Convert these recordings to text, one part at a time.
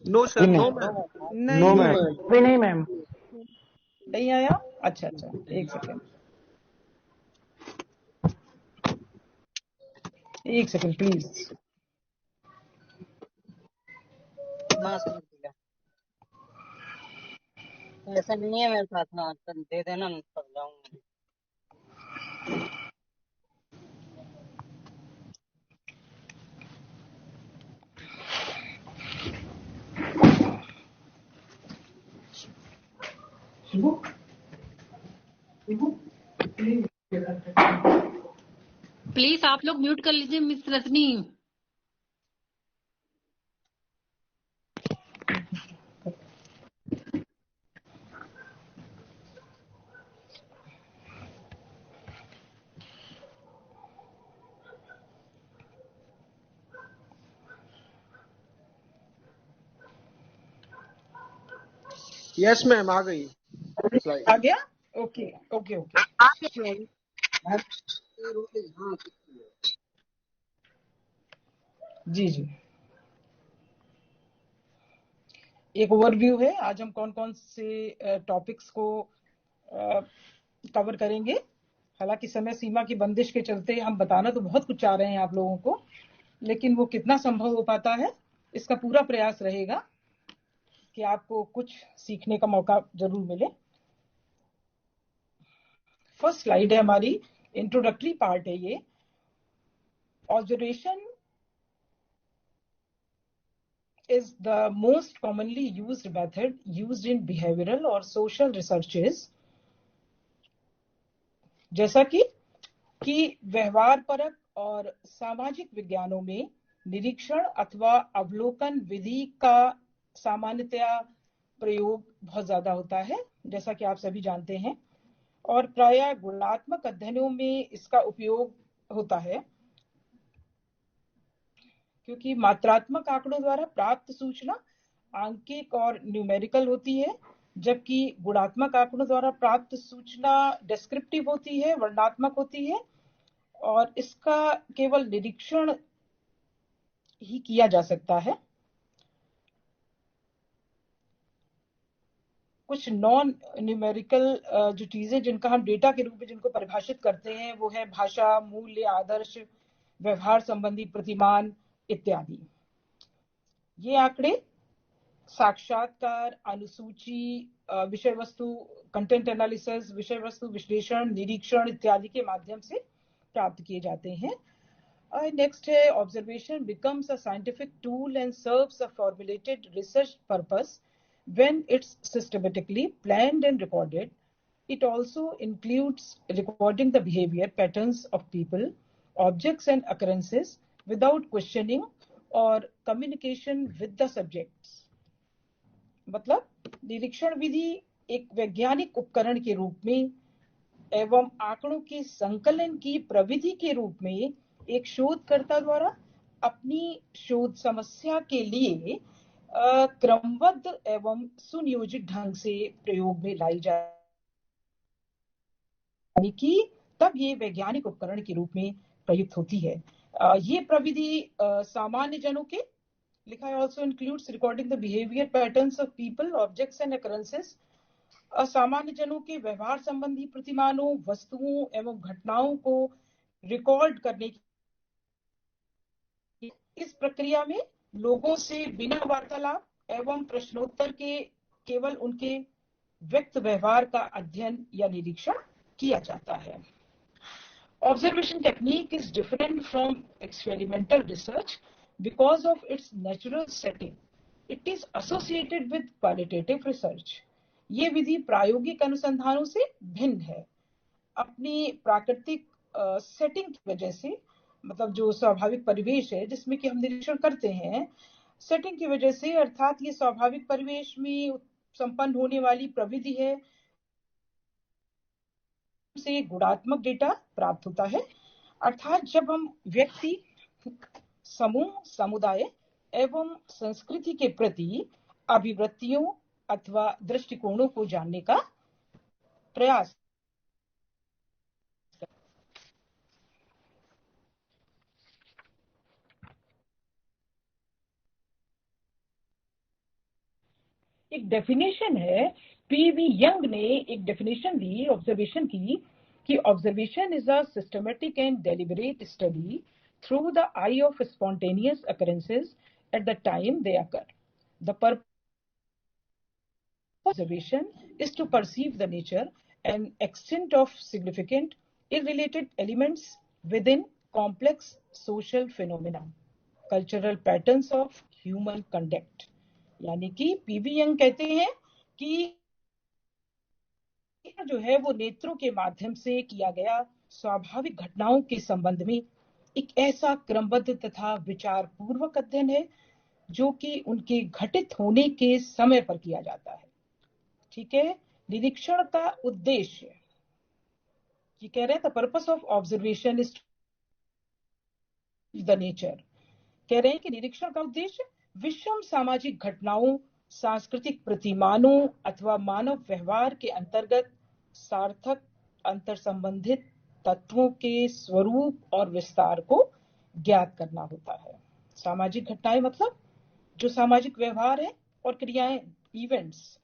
No sir, no नहीं ma'am. No नहीं, ma'am, अभी नहीं मैम। नहीं आया। अच्छा अच्छा, एक सेकंड प्लीज। मास्क मत दिया, ऐसा नहीं है मेरे साथ ना, दे देना, मैं कर जाऊंगा। प्लीज आप लोग म्यूट कर लीजिए मिस रजनी। यस मैम, आ गई स्लाइड। आ गया। ओके ओके ओके, जी जी। एक ओवरव्यू है, आज हम कौन कौन से टॉपिक्स को कवर करेंगे। हालांकि समय सीमा की बंदिश के चलते हम बताना तो बहुत कुछ चाह रहे हैं आप लोगों को, लेकिन वो कितना संभव हो पाता है, इसका पूरा प्रयास रहेगा कि आपको कुछ सीखने का मौका जरूर मिले। फर्स्ट स्लाइड है हमारी, इंट्रोडक्टरी पार्ट है ये। Observation is the most commonly used method used in behavioral or social researches, जैसा कि व्यवहार परक और सामाजिक विज्ञानों में निरीक्षण अथवा अवलोकन विधि का सामान्यतया प्रयोग बहुत ज्यादा होता है, जैसा कि आप सभी जानते हैं। और प्रायः गुणात्मक अध्ययनों में इसका उपयोग होता है, क्योंकि मात्रात्मक आंकड़ों द्वारा प्राप्त सूचना आंकिक और न्यूमेरिकल होती है, जबकि गुणात्मक आंकड़ों द्वारा प्राप्त सूचना डिस्क्रिप्टिव होती है, वर्णनात्मक होती है, और इसका केवल निरीक्षण ही किया जा सकता है। कुछ नॉन न्यूमेरिकल जो चीजें जिनका हम डेटा के रूप में जिनको परिभाषित करते हैं, वो है भाषा, मूल्य, आदर्श, व्यवहार संबंधी प्रतिमान इत्यादि। ये आंकड़े साक्षात्कार, अनुसूची, विषय वस्तु कंटेंट एनालिसिस, विषय वस्तु विश्लेषण, निरीक्षण इत्यादि के माध्यम से प्राप्त किए जाते हैं। नेक्स्ट है, observation becomes a scientific tool and serves a formulated research purpose when it's systematically planned and recorded. It also includes recording the behavior patterns of people, objects and occurrences without questioning or communication with the subjects. मतलब निरीक्षण विधि एक वैज्ञानिक उपकरण के रूप में एवं आंकड़ों के संकलन की प्रविधि के रूप में एक शोधकर्ता द्वारा अपनी शोध समस्या के लिए क्रमबद्ध एवं सुनियोजित ढंग से प्रयोग में लाई जाएगी, तब ये वैज्ञानिक उपकरण के रूप में प्रयुक्त होती है। ये प्रविधि सामान्य जनों के, लिखा है also includes recording the behavior patterns of people, objects and occurrences, असामान्य जनों के व्यवहार संबंधी प्रतिमानों, वस्तुओं एवं घटनाओं को रिकॉर्ड करने की। इस प्रक्रिया में लोगों से बिना वार्तालाप एवं प्रश्नोत्तर के केवल उनके व्यक्त व्यवहार का अध्ययन या निरीक्षण किया जाता है। Observation technique is different from experimental research because of its natural setting. It is associated with qualitative research. ये विधि प्रायोगिक अनुसंधानों से भिन्न है। अपनी प्राकृतिक सेटिंग की वजह से, मतलब जो स्वाभाविक परिवेश है जिसमें कि हम निरीक्षण करते हैं, सेटिंग की वजह से, अर्थात ये स्वाभाविक परिवेश में संपन्न होने वाली प्रविधि है, से गुणात्मक डेटा प्राप्त होता है। अर्थात जब हम व्यक्ति, समूह, समुदाय एवं संस्कृति के प्रति अभिवृत्तियों अथवा दृष्टिकोणों को जानने का प्रयास। एक डेफिनेशन है, पीवी यंग ने एक डेफिनेशन दी ऑब्जर्वेशन की कि observation is a systematic and deliberate study through the eye of spontaneous occurrences at the time they occur. The purpose observation is to perceive the nature and extent of significant irrelated elements within complex social phenomena, cultural patterns of human conduct. यानी कि PV young कहते हैं कि जो है वो नेत्रों के माध्यम से किया गया स्वाभाविक घटनाओं के संबंध में एक ऐसा क्रमबद्ध तथा विचार पूर्वक अध्ययन है जो कि उनके घटित होने के समय पर किया जाता है. ठीक है. निरीक्षण का उद्देश्य, ये कह रहे हैं the purpose of observation is the nature. कह रहे हैं कि निरीक्षण का उद्देश्य विषम सामाजिक घटनाओं, सांस्कृतिक प्रतिमानों अथवा मानव व्यवहार के अंतर्गत सार्थक अंतर संबंधित तत्वों के स्वरूप और विस्तार को ज्ञात करना होता है. सामाजिक घटनाएं मतलब जो सामाजिक व्यवहार है और क्रियाएं, इवेंट्स.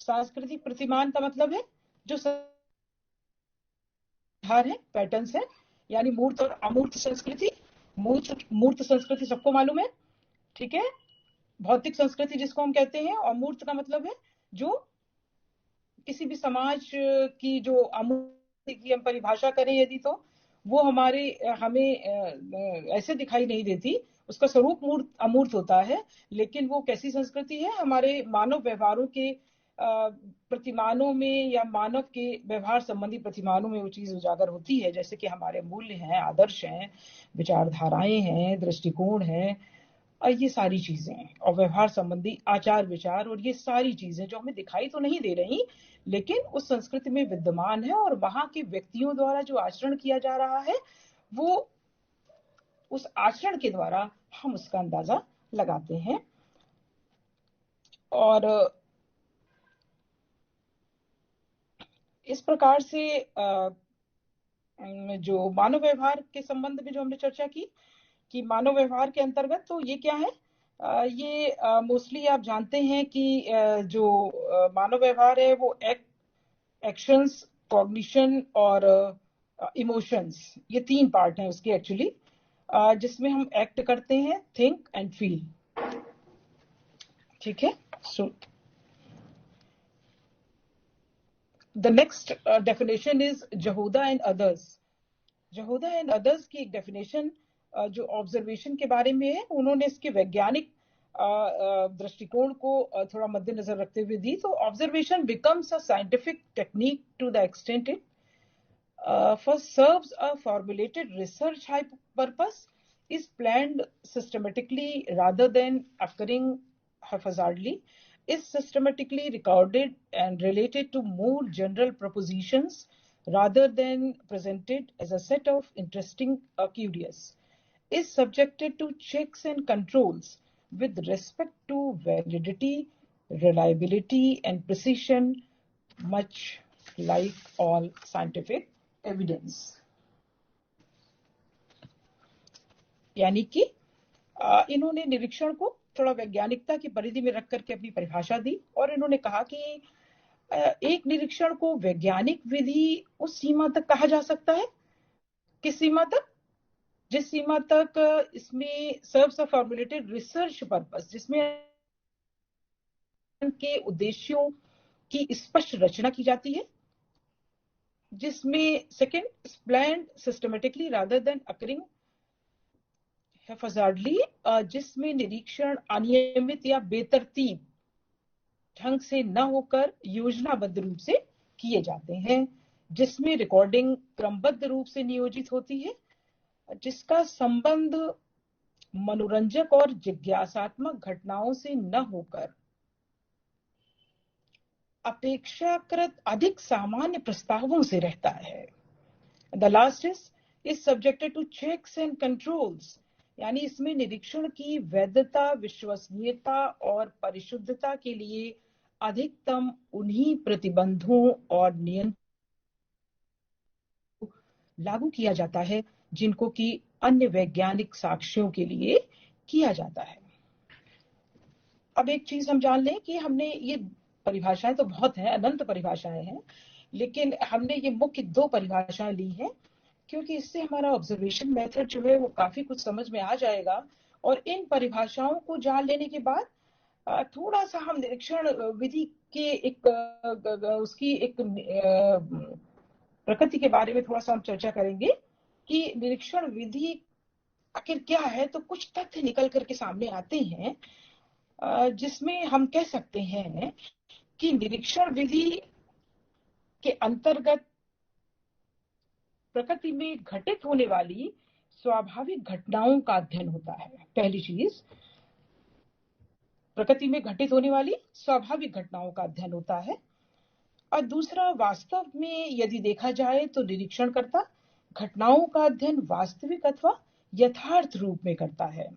सांस्कृतिक प्रतिमान का मतलब है जो व्यवहार है, पैटर्न्स है, यानी मूर्त और अमूर्त संस्कृति. मूर्त संस्कृति सबको मालूम है. ठीक है. भौतिक संस्कृति जिसको हम कहते हैं, और मूर्त का मतलब है जो किसी भी समाज की जो अमूर्त की हम परिभाषा करें यदि, तो वो हमें ऐसे दिखाई नहीं देती, उसका स्वरूप अमूर्त होता है. लेकिन वो कैसी संस्कृति है? हमारे मानव व्यवहारों के प्रतिमानों में या मानव के व्यवहार संबंधी प्रतिमानों में वो चीज उजागर होती है, जैसे कि हमारे मूल्य हैं, आदर्श हैं, विचारधाराएं हैं, दृष्टिकोण हैं, और ये सारी चीजें, और व्यवहार संबंधी आचार विचार, और ये सारी चीजें जो हमें दिखाई तो नहीं दे रही लेकिन उस संस्कृति में विद्यमान है, और वहां के व्यक्तियों द्वारा जो आचरण किया जा रहा है वो उस आचरण के द्वारा हम उसका अंदाजा लगाते हैं. और इस प्रकार से जो मानव व्यवहार के संबंध में जो हमने चर्चा की कि मानव व्यवहार के अंतर्गत, तो ये क्या है? ये मोस्टली आप जानते हैं कि जो मानव व्यवहार है वो एक्शंस, कॉग्निशन और इमोशंस, ये 3 पार्ट हैं उसके एक्चुअली, जिसमें हम एक्ट करते हैं, थिंक एंड फील. ठीक है. सो the next definition is Jehuda and others. Jehuda and others की एक definition जो ऑब्जर्वेशन के बारे में है, उन्होंने इसके वैज्ञानिक दृष्टिकोण को थोड़ा मद्देनजर रखते हुए दी. तो observation becomes a scientific technique to the extent it first serves a formulated research purpose, is planned systematically rather than occurring haphazardly, is systematically recorded and related to more general propositions rather than presented as a set of interesting curious, is subjected to checks and controls with respect to validity, reliability and precision, much like all scientific evidence. यानी कि इन्होंने निरीक्षण को थोड़ा वैज्ञानिकता की परिधि में रख करके अपनी परिभाषा दी, और इन्होंने कहा कि एक निरीक्षण को वैज्ञानिक विधि उस सीमा तक कहा जा सकता है, किस सीमा तक? जिस सीमा तक इसमें सर्व्स अ फॉर्मुलेटेड रिसर्च पर्पस, जिसमें के उद्देश्यों की स्पष्ट रचना की जाती है, जिसमें second, planned systematically rather than occurring haphazardly, जिसमें निरीक्षण अनियमित या बेतरतीब ढंग से न होकर योजनाबद्ध रूप से किए जाते हैं, जिसमें रिकॉर्डिंग क्रमबद्ध रूप से नियोजित होती है, जिसका संबंध मनोरंजक और जिज्ञासात्मक घटनाओं से न होकर अपेक्षाकृत अधिक सामान्य प्रस्तावों से रहता है. The last is subjected to checks and controls, यानी इसमें निरीक्षण की वैधता, विश्वसनीयता और परिशुद्धता के लिए अधिकतम उन्हीं प्रतिबंधों और नियंत्रण लागू किया जाता है जिनको कि अन्य वैज्ञानिक साक्ष्यों के लिए किया जाता है. अब एक चीज हम जान लें कि हमने ये परिभाषाएं तो बहुत हैं, अनंत परिभाषाएं हैं, लेकिन हमने ये मुख्य 2 परिभाषाएं ली हैं क्योंकि इससे हमारा ऑब्जर्वेशन मेथड जो है वो काफी कुछ समझ में आ जाएगा। और इन परिभाषाओं को जान लेने के बाद थोड़ा सा हम निरीक्षण विधि के उसकी एक प्रकृति के बारे में थोड़ा सा हम चर्चा करेंगे कि निरीक्षण विधि आखिर क्या है। तो कुछ तथ्य निकल करके सामने आते हैं जिसमें हम कह सकते हैं कि निरीक्षण विधि के अंतर्गत प्रकृति में घटित होने वाली स्वाभाविक घटनाओं का अध्ययन होता है। पहली चीज, प्रकृति में घटित होने वाली स्वाभाविक घटनाओं का अध्ययन होता है। और दूसरा, वास्तव में यदि देखा जाए तो निरीक्षणकर्ता घटनाओं का अध्ययन वास्तविक अथवा यथार्थ रूप में करता है।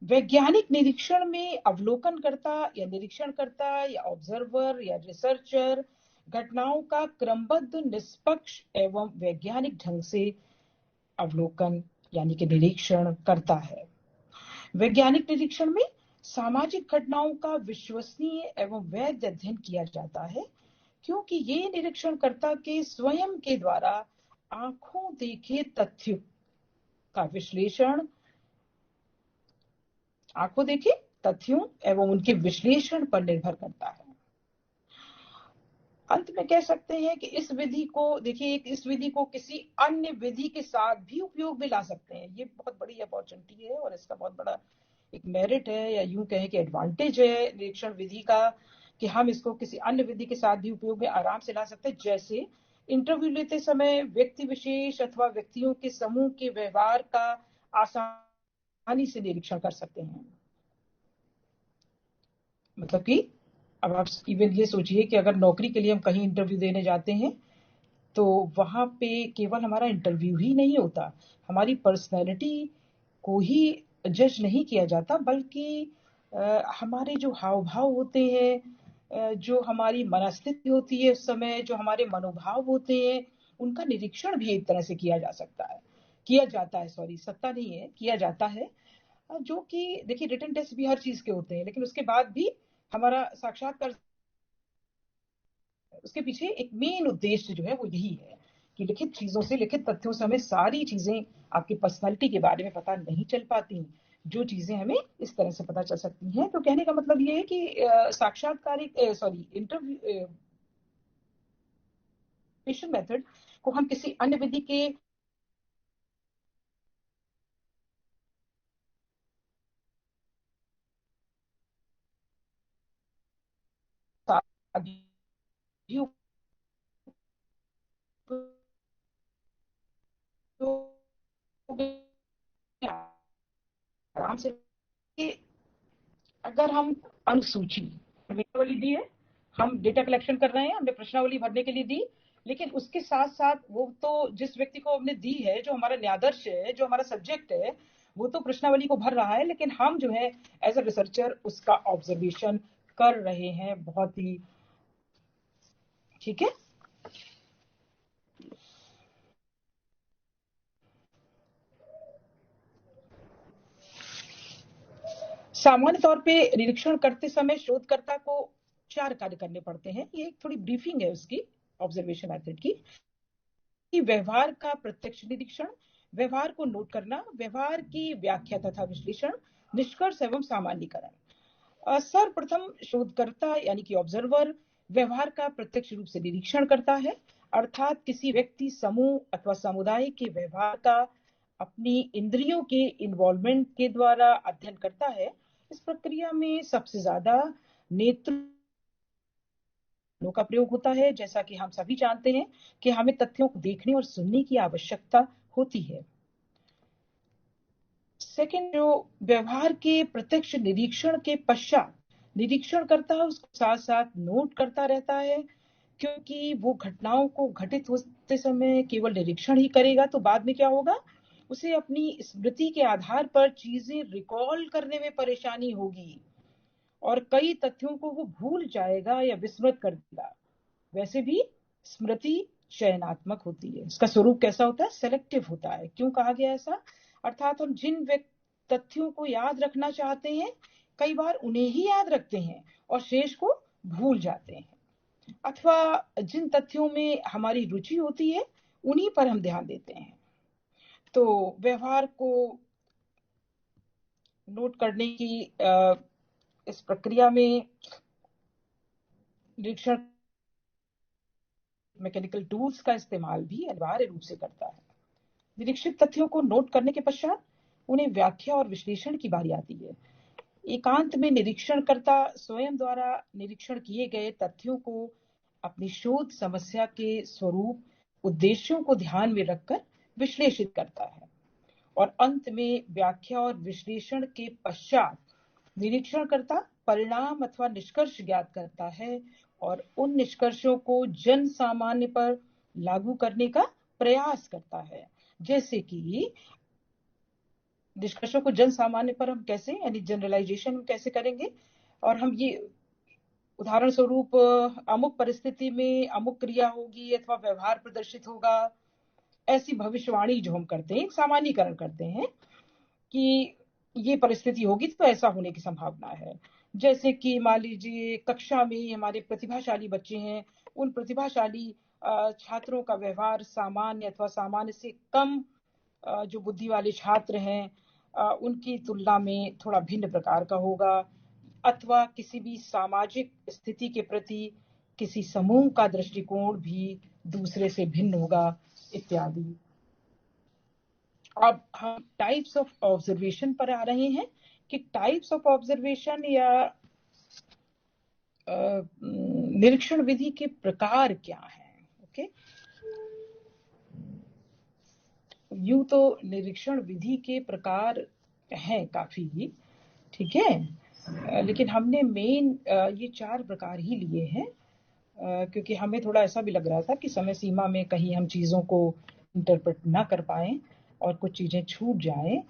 वैज्ञानिक निरीक्षण में अवलोकनकर्ता या निरीक्षणकर्ता या ऑब्जर्वर या रिसर्चर घटनाओं का क्रमबद्ध, निष्पक्ष एवं वैज्ञानिक ढंग से अवलोकन यानी कि निरीक्षण करता है। वैज्ञानिक निरीक्षण में सामाजिक घटनाओं का विश्वसनीय एवं वैध अध्ययन किया जाता है क्योंकि ये निरीक्षणकर्ता के स्वयं के द्वारा आंखों देखे तथ्यों का विश्लेषण, आंखों देखे तथ्यों एवं उनके विश्लेषण पर निर्भर करता है। अंत में कह सकते हैं कि इस विधि को देखिए, इस विधि को किसी अन्य विधि के साथ भी उपयोग में ला सकते हैं। ये बहुत बड़ी अपॉर्चुनिटी है और इसका बहुत बड़ा एक मेरिट है या यूं कहें कि एडवांटेज है निरीक्षण विधि का कि हम इसको किसी अन्य विधि के साथ भी उपयोग में आराम से ला सकते हैं। जैसे इंटरव्यू लेते समय व्यक्ति विशेष अथवा व्यक्तियों के समूह के व्यवहार का आसानी से निरीक्षण कर सकते हैं। मतलब कि अब आप इवन ये सोचिए कि अगर नौकरी के लिए हम कहीं इंटरव्यू देने जाते हैं तो वहां पे केवल हमारा इंटरव्यू ही नहीं होता, हमारी पर्सनैलिटी को ही जज नहीं किया जाता, बल्कि हमारे जो हाव भाव होते हैं, जो हमारी मनस्थिति होती है उस समय, जो हमारे मनोभाव होते हैं, उनका निरीक्षण भी एक तरह से किया जाता है, सत्ता नहीं है, किया जाता है। जो कि देखिए रिटन टेस्ट भी हर चीज के होते हैं, लेकिन उसके बाद भी हमारा साक्षात्कार, उसके पीछे एक मेन उद्देश्य जो है वो यही है कि लिखित चीजों से, लिखित तथ्यों से हमें सारी चीजें आपकी पर्सनालिटी के बारे में पता नहीं चल पाती, जो चीजें हमें इस तरह से पता चल सकती हैं। तो कहने का मतलब ये है कि इंटरव्यूएशन मेथड को हम किसी अन्य विधि के आराम से, अगर हम अनुसूची दी है, हम डेटा कलेक्शन कर रहे हैं, हमने प्रश्नावली भरने के लिए दी, लेकिन उसके साथ साथ वो तो जिस व्यक्ति को हमने दी है, जो हमारा न्यायाधीश है, जो हमारा सब्जेक्ट है, वो तो प्रश्नावली को भर रहा है, लेकिन हम जो है एज अ रिसर्चर उसका ऑब्जर्वेशन कर रहे हैं। बहुत ही ठीक है। सामान्य तौर पे निरीक्षण करते समय शोधकर्ता को 4 कार्य करने पड़ते हैं। ये एक थोड़ी ब्रीफिंग है उसकी, ऑब्जर्वेशन मेथड की। व्यवहार का प्रत्यक्ष निरीक्षण, व्यवहार को नोट करना, व्यवहार की व्याख्या तथा विश्लेषण, निष्कर्ष एवं सामान्यीकरण। सर्वप्रथम शोधकर्ता यानी कि ऑब्जर्वर व्यवहार का प्रत्यक्ष रूप से निरीक्षण करता है, अर्थात किसी व्यक्ति, समूह अथवा समुदाय के व्यवहार का अपनी इंद्रियों के इन्वॉल्वमेंट के द्वारा अध्ययन करता है। इस प्रक्रिया में सबसे ज्यादा नेत्रों का प्रयोग होता है। जैसा कि हम सभी जानते हैं कि हमें तथ्यों को देखने और सुनने की आवश्यकता होती है। सेकंड, जो व्यवहार के प्रत्यक्ष निरीक्षण के पश्चात निरीक्षण करता है, उसको साथ साथ नोट करता रहता है, क्योंकि वो घटनाओं को घटित होते समय केवल निरीक्षण ही करेगा तो बाद में क्या होगा, उसे अपनी स्मृति के आधार पर चीजें रिकॉल करने में परेशानी होगी और कई तथ्यों को वो भूल जाएगा या विस्मृत कर देगा। वैसे भी स्मृति चयनात्मक होती है, इसका स्वरूप कैसा होता है, सेलेक्टिव होता है। क्यों कहा गया ऐसा, अर्थात हम जिन तथ्यों को याद रखना चाहते हैं कई बार उन्हें ही याद रखते हैं और शेष को भूल जाते हैं, अथवा जिन तथ्यों में हमारी रुचि होती है उन्हीं पर हम ध्यान देते हैं। तो व्यवहार को नोट करने की इस प्रक्रिया में निरीक्षण मैकेनिकल टूल्स का इस्तेमाल भी अनिवार्य रूप से करता है। निरीक्षित तथ्यों को नोट करने के पश्चात उन्हें व्याख्या और विश्लेषण की बारी आती है। एकांत में निरीक्षणकर्ता स्वयं द्वारा निरीक्षण किए गए तथ्यों को अपनी शोध समस्या के स्वरूप, उद्देश्यों को ध्यान में रखकर विश्लेषित करता है और अंत में व्याख्या और विश्लेषण के पश्चात निरीक्षणकर्ता परिणाम अथवा निष्कर्ष ज्ञात करता है और उन निष्कर्षों को जन सामान्य पर लागू करने का प्रयास करता है। जैसे कि निष्कर्षों को जन सामान्य पर हम कैसे, यानी जनरलाइजेशन कैसे करेंगे, और हम ये उदाहरण स्वरूप अमुक परिस्थिति में अमुक क्रिया होगी अथवा व्यवहार प्रदर्शित होगा, ऐसी भविष्यवाणी जो हम करते हैं, सामान्यीकरण करते हैं कि ये परिस्थिति होगी तो ऐसा होने की संभावना है। जैसे कि मान लीजिए कक्षा में हमारे प्रतिभाशाली बच्चे हैं, उन प्रतिभाशाली छात्रों का व्यवहार सामान्य अथवा सामान्य से कम जो बुद्धि वाले छात्र हैं उनकी तुलना में थोड़ा भिन्न प्रकार का होगा, अथवा किसी भी सामाजिक स्थिति के प्रति किसी समूह का दृष्टिकोण भी दूसरे से भिन्न होगा इत्यादि। अब हम टाइप्स ऑफ ऑब्जर्वेशन पर आ रहे हैं कि टाइप्स ऑफ ऑब्जर्वेशन या निरीक्षण विधि के प्रकार क्या हैं। ओके, यूं तो निरीक्षण विधि के प्रकार हैं काफी, ठीक है, लेकिन हमने मेन ये 4 प्रकार ही लिए हैं क्योंकि हमें थोड़ा ऐसा भी लग रहा था कि समय सीमा में कहीं हम चीजों को इंटरप्रेट ना कर पाएं और कुछ चीजें छूट जाएं।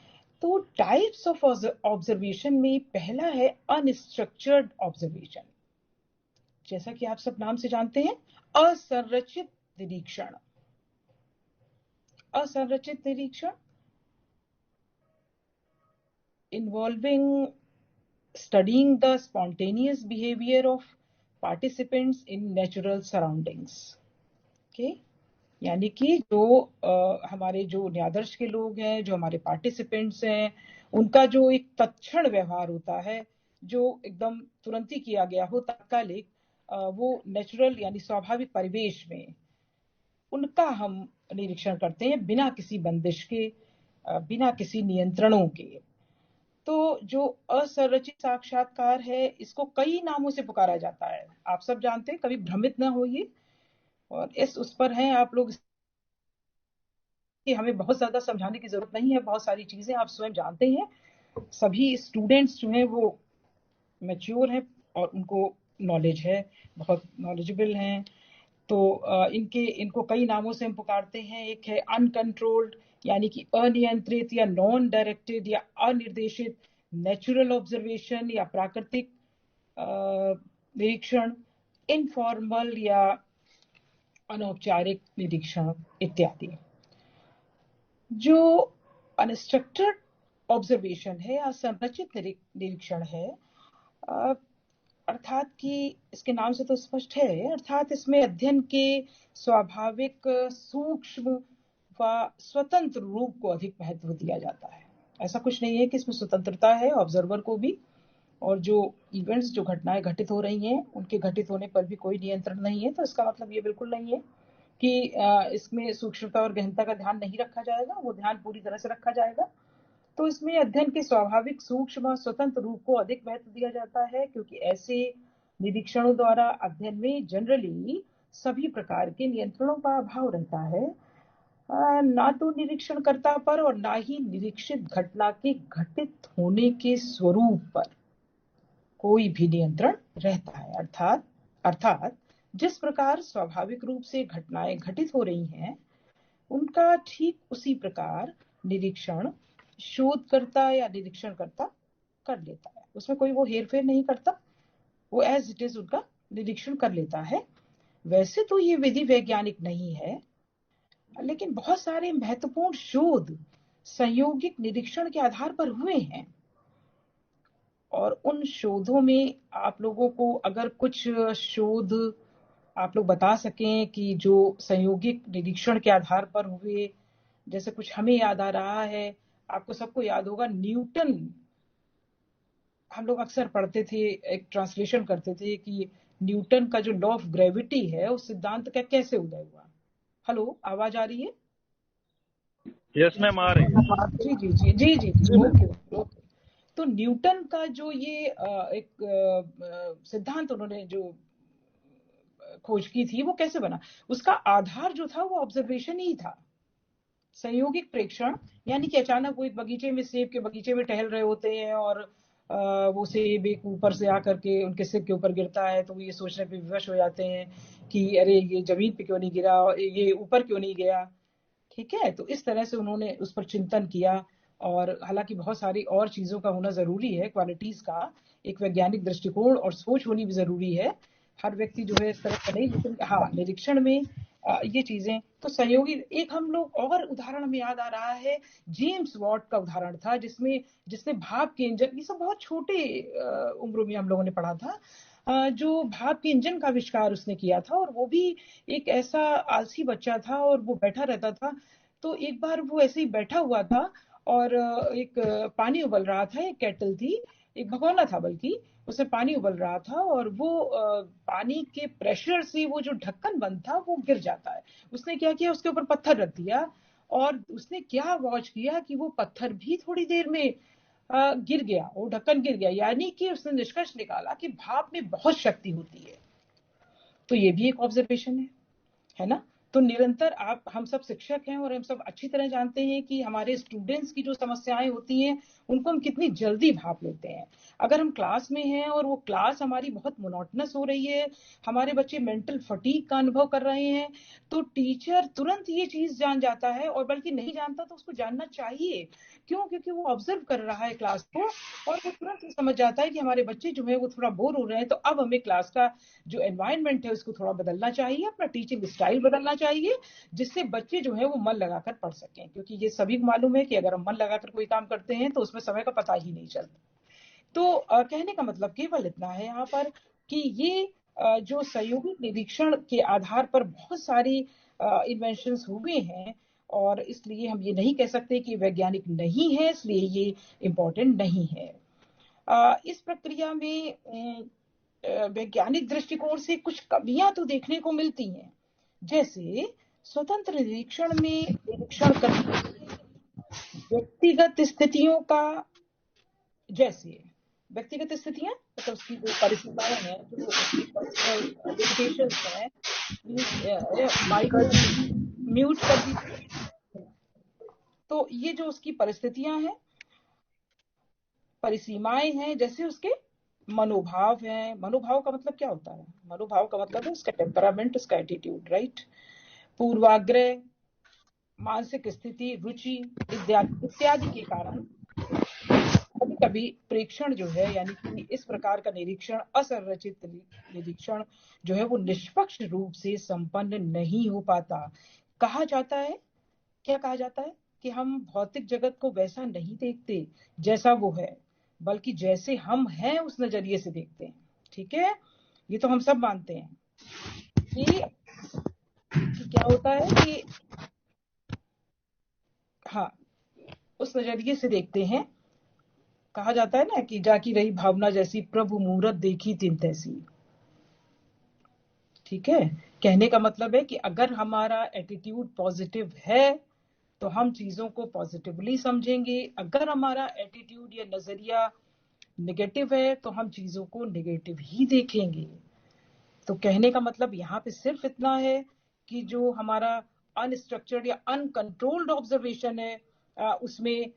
तो टाइप्स ऑफ ऑब्जर्वेशन में पहला है अनस्ट्रक्चर्ड ऑब्जर्वेशन। जैसा कि आप सब नाम से जानते हैं, असंरचित निरीक्षण। असंरचित निरीक्षण involving studying the spontaneous behavior of participants in natural surroundings. Okay? यानी कि जो हमारे जो न्यादर्श के लोग हैं, जो हमारे पार्टिसिपेंट्स हैं, उनका जो एक तत्क्षण व्यवहार होता है जो एकदम तुरंत ही किया गया हो, तात्कालिक, वो नेचुरल यानी स्वाभाविक परिवेश में उनका हम निरीक्षण करते हैं बिना किसी बंदिश के, बिना किसी नियंत्रणों के। तो जो असंरचित साक्षात्कार है इसको कई नामों से पुकारा जाता है, आप सब जानते हैं, कभी भ्रमित ना होइए। और उस पर हैं आप लोग कि हमें बहुत ज्यादा समझाने की जरूरत नहीं है, बहुत सारी चीजें आप स्वयं जानते हैं। सभी स्टूडेंट्स जो हैं वो मैच्योर हैं और उनको नॉलेज है, बहुत नॉलेजेबल हैं। तो इनको कई नामों से हम पुकारते हैं। एक है अनकंट्रोल्ड यानी कि अनियंत्रित या नॉन डायरेक्टेड या अनिर्देशित नेचुरल ऑब्जर्वेशन या प्राकृतिक निरीक्षण, इनफॉर्मल या अनौपचारिक निरीक्षण इत्यादि। जो अनस्ट्रक्चर्ड ऑब्जर्वेशन है या संरचित निरीक्षण है, अर्थात कि इसके नाम से तो स्पष्ट है, अर्थात इसमें अध्ययन के स्वाभाविक, सूक्ष्म व स्वतंत्र रूप को अधिक महत्व दिया जाता है। ऐसा कुछ नहीं है कि इसमें स्वतंत्रता है ऑब्जर्वर को भी, और जो इवेंट्स, जो घटनाएं घटित हो रही हैं, उनके घटित होने पर भी कोई नियंत्रण नहीं है। तो इसका मतलब ये बिल्कुल नहीं है कि इसमें सूक्ष्मता और गहनता का ध्यान नहीं रखा जाएगा, वो ध्यान पूरी तरह से रखा जाएगा। तो इसमें अध्ययन के स्वाभाविक, सूक्ष्म, स्वतंत्र रूप को अधिक महत्व दिया जाता है, क्योंकि ऐसे निरीक्षणों द्वारा अध्ययन में जनरली सभी प्रकार के नियंत्रणों का अभाव रहता है, ना तो निरीक्षणकर्ता पर और ना ही निरीक्षित घटना के घटित होने के स्वरूप पर कोई भी नियंत्रण रहता है। अर्थात जिस प्रकार स्वाभाविक रूप से घटनाएं घटित हो रही हैं, उनका ठीक उसी प्रकार निरीक्षण शोधकर्ता या निरीक्षणकर्ता कर लेता है। उसमें कोई वो हेरफेर नहीं करता, वो एज इट इज उनका निरीक्षण कर लेता है। वैसे तो ये विधि वैज्ञानिक नहीं है, लेकिन बहुत सारे महत्वपूर्ण शोध संयोगिक निरीक्षण के आधार पर हुए हैं। और उन शोधों में आप लोगों को अगर कुछ शोध आप लोग बता सकें कि जो संयोगिक निरीक्षण के आधार पर हुए, जैसे कुछ हमें याद आ रहा है, आपको सबको याद होगा न्यूटन, हम लोग अक्सर पढ़ते थे, एक ट्रांसलेशन करते थे कि न्यूटन का जो लॉ ऑफ ग्रेविटी है उस सिद्धांत का कैसे उदय हुआ। हेलो, आवाज आ रही है? यस मैम, आ रही है। जी जी जी जी जी जी, ओके ओके। तो न्यूटन का जो ये एक सिद्धांत उन्होंने जो खोज की थी वो कैसे बना, उसका आधार जो था वो ऑब्जर्वेशन ही था, संयोगिक प्रेक्षण। यानी कि अचानक वो एक बगीचे में, सेब के बगीचे में टहल रहे होते हैं और वो सेब एक ऊपर से आकर के उनके सिर के ऊपर गिरता है, तो वो ये सोचने पे विवश हो जाते हैं कि अरे ये जमीन पे क्यों नहीं गिरा, ये ऊपर क्यों नहीं गया। ठीक है, तो इस तरह से उन्होंने उस पर चिंतन किया। और हालांकि बहुत सारी और चीजों का होना जरूरी है, क्वालिटीज का, एक वैज्ञानिक दृष्टिकोण और सोच होनी भी जरूरी है, हर व्यक्ति जो है इस तरह का नहीं, लेकिन हाँ, निरीक्षण में ये चीजें तो सहयोगी। एक हम लोग और उदाहरण हमें याद आ रहा है, जेम्स वॉट का उदाहरण था, जिसमें जिसने भाप के इंजन, ये सब बहुत छोटे उम्र में हम लोगों ने पढ़ा था, जो भाप के इंजन का आविष्कार उसने किया था, और वो भी एक ऐसा आलसी बच्चा था और वो बैठा रहता था। तो एक बार वो ऐसे ही बैठा हुआ था और एक पानी उबल रहा था, एक केटल थी, एक भगोना था बल्कि, उसमें पानी उबल रहा था और वो पानी के प्रेशर से वो जो ढक्कन बंद था वो गिर जाता है। उसने क्या किया, उसके ऊपर पत्थर रख दिया और उसने क्या वॉच किया कि वो पत्थर भी थोड़ी देर में गिर गया, वो ढक्कन गिर गया। यानी कि उसने निष्कर्ष निकाला कि भाप में बहुत शक्ति होती है। तो ये भी एक ऑब्जर्वेशन है ना। तो निरंतर आप, हम सब शिक्षक हैं और हम सब अच्छी तरह जानते हैं कि हमारे स्टूडेंट्स की जो समस्याएं होती हैं उनको हम कितनी जल्दी भाप लेते हैं। अगर हम क्लास में हैं और वो क्लास हमारी बहुत मोनोटनस हो रही है, हमारे बच्चे मेंटल फटीग का अनुभव कर रहे हैं, तो टीचर तुरंत ये चीज जान जाता है, और बल्कि नहीं जानता तो उसको जानना चाहिए। क्यों? क्योंकि वो ऑब्जर्व कर रहा है क्लास को और वो तुरंत ये समझ जाता है कि हमारे बच्चे जो है वो थोड़ा बोर हो रहे हैं, तो अब हमें क्लास का जो एनवायरनमेंट है उसको थोड़ा बदलना चाहिए, अपना टीचिंग स्टाइल बदलना चाहिए, जिससे बच्चे जो है वो मन लगाकर पढ़ सकें। क्योंकि ये सभी को मालूम है कि अगर हम मन लगाकर कोई काम करते हैं तो उसमें समय का पता ही नहीं चलता। तो कहने का मतलब केवल इतना है यहाँ पर कि ये जो संयोगिक निरीक्षण के आधार पर बहुत सारी इन्वेंशंस हुए हैं, और इसलिए हम ये नहीं कह सकते कि वैज्ञानिक नहीं है, इसलिए ये इम्पोर्टेंट नहीं है। इस प्रक्रिया में वैज्ञानिक दृष्टिकोण से कुछ कमियां तो देखने को मिलती हैं, जैसे स्वतंत्र निरीक्षण में निरीक्षण करने व्यक्तिगत स्थितियों का, जैसे व्यक्तिगत स्थितियां मतलब उसकी जो परिसीमाएं हैं, जो उसकी पर्सनल लिमिटेशंस हैं, माइक म्यूट कर दीजिए। तो ये जो उसकी परिस्थितियां हैं, परिसीमाएं हैं, जैसे उसके मनोभाव हैं। मनोभाव का मतलब क्या होता है? मनोभाव का मतलब है उसका टेम्परामेंट, उसका एटीट्यूड, राइट। पूर्वाग्रह, मानसिक स्थिति, रुचि इत्यादि के कारण कभी कभी प्रेक्षण जो है, यानी कि इस प्रकार का निरीक्षण, असंरचित निरीक्षण जो है वो निष्पक्ष रूप से संपन्न नहीं हो पाता। कहा जाता है, क्या कहा जाता है कि हम भौतिक जगत को वैसा नहीं देखते जैसा वो है, बल्कि जैसे हम हैं उस नजरिए से देखते हैं। ठीक है, ये तो हम सब मानते हैं कि क्या होता है कि हाँ, उस नजरिए से देखते हैं। कहा जाता है ना कि जाकी रही भावना जैसी, प्रभु मूरत देखी तिन तैसी। ठीक है, कहने का मतलब है कि अगर हमारा एटीट्यूड पॉजिटिव है तो हम चीजों को पॉजिटिवली समझेंगे, अगर हमारा एटीट्यूड या नजरिया नेगेटिव है तो हम चीजों को नेगेटिव ही देखेंगे। तो कहने का मतलब यहाँ पे सिर्फ इतना है कि जो हमारा अनस्ट्रक्चर्ड या अनकंट्रोल्ड ऑब्जर्वेशन है, उसमें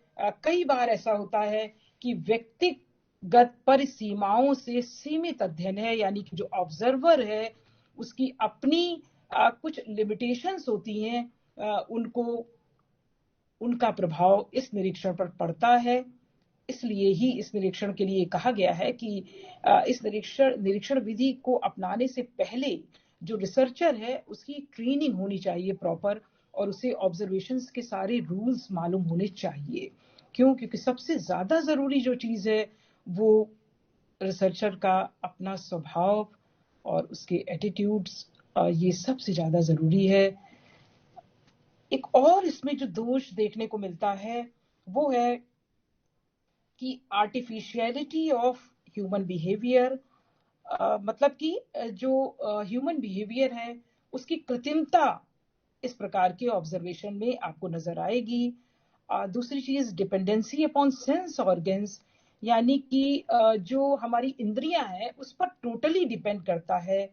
कई बार ऐसा होता है कि व्यक्तिगत परिसीमाओं से सीमित अध्ययन है, यानी कि जो ऑब्जर्वर है उसकी अपनी कुछ लिमिटेशंस होती हैं, उनको, उनका प्रभाव इस निरीक्षण पर पड़ता है। इसलिए ही इस निरीक्षण के लिए कहा गया है कि इस निरीक्षण विधि को अपनाने से पहले जो रिसर्चर है उसकी ट्रेनिंग होनी चाहिए प्रॉपर, और उसे ऑब्जर्वेशंस के सारे रूल्स मालूम होने चाहिए। क्यों? क्योंकि सबसे ज्यादा जरूरी जो चीज है वो रिसर्चर का अपना स्वभाव और उसके एटीट्यूड्स, ये सबसे ज्यादा जरूरी है। एक और इसमें जो दोष देखने को मिलता है वो है कि आर्टिफिशियलिटी ऑफ ह्यूमन बिहेवियर, मतलब कि जो ह्यूमन बिहेवियर है उसकी कृत्रिमता इस प्रकार के ऑब्जर्वेशन में आपको नजर आएगी। दूसरी चीज डिपेंडेंसी अपॉन सेंस ऑर्गन्स, यानी कि जो हमारी इंद्रियां हैं उस पर टोटली डिपेंड करता है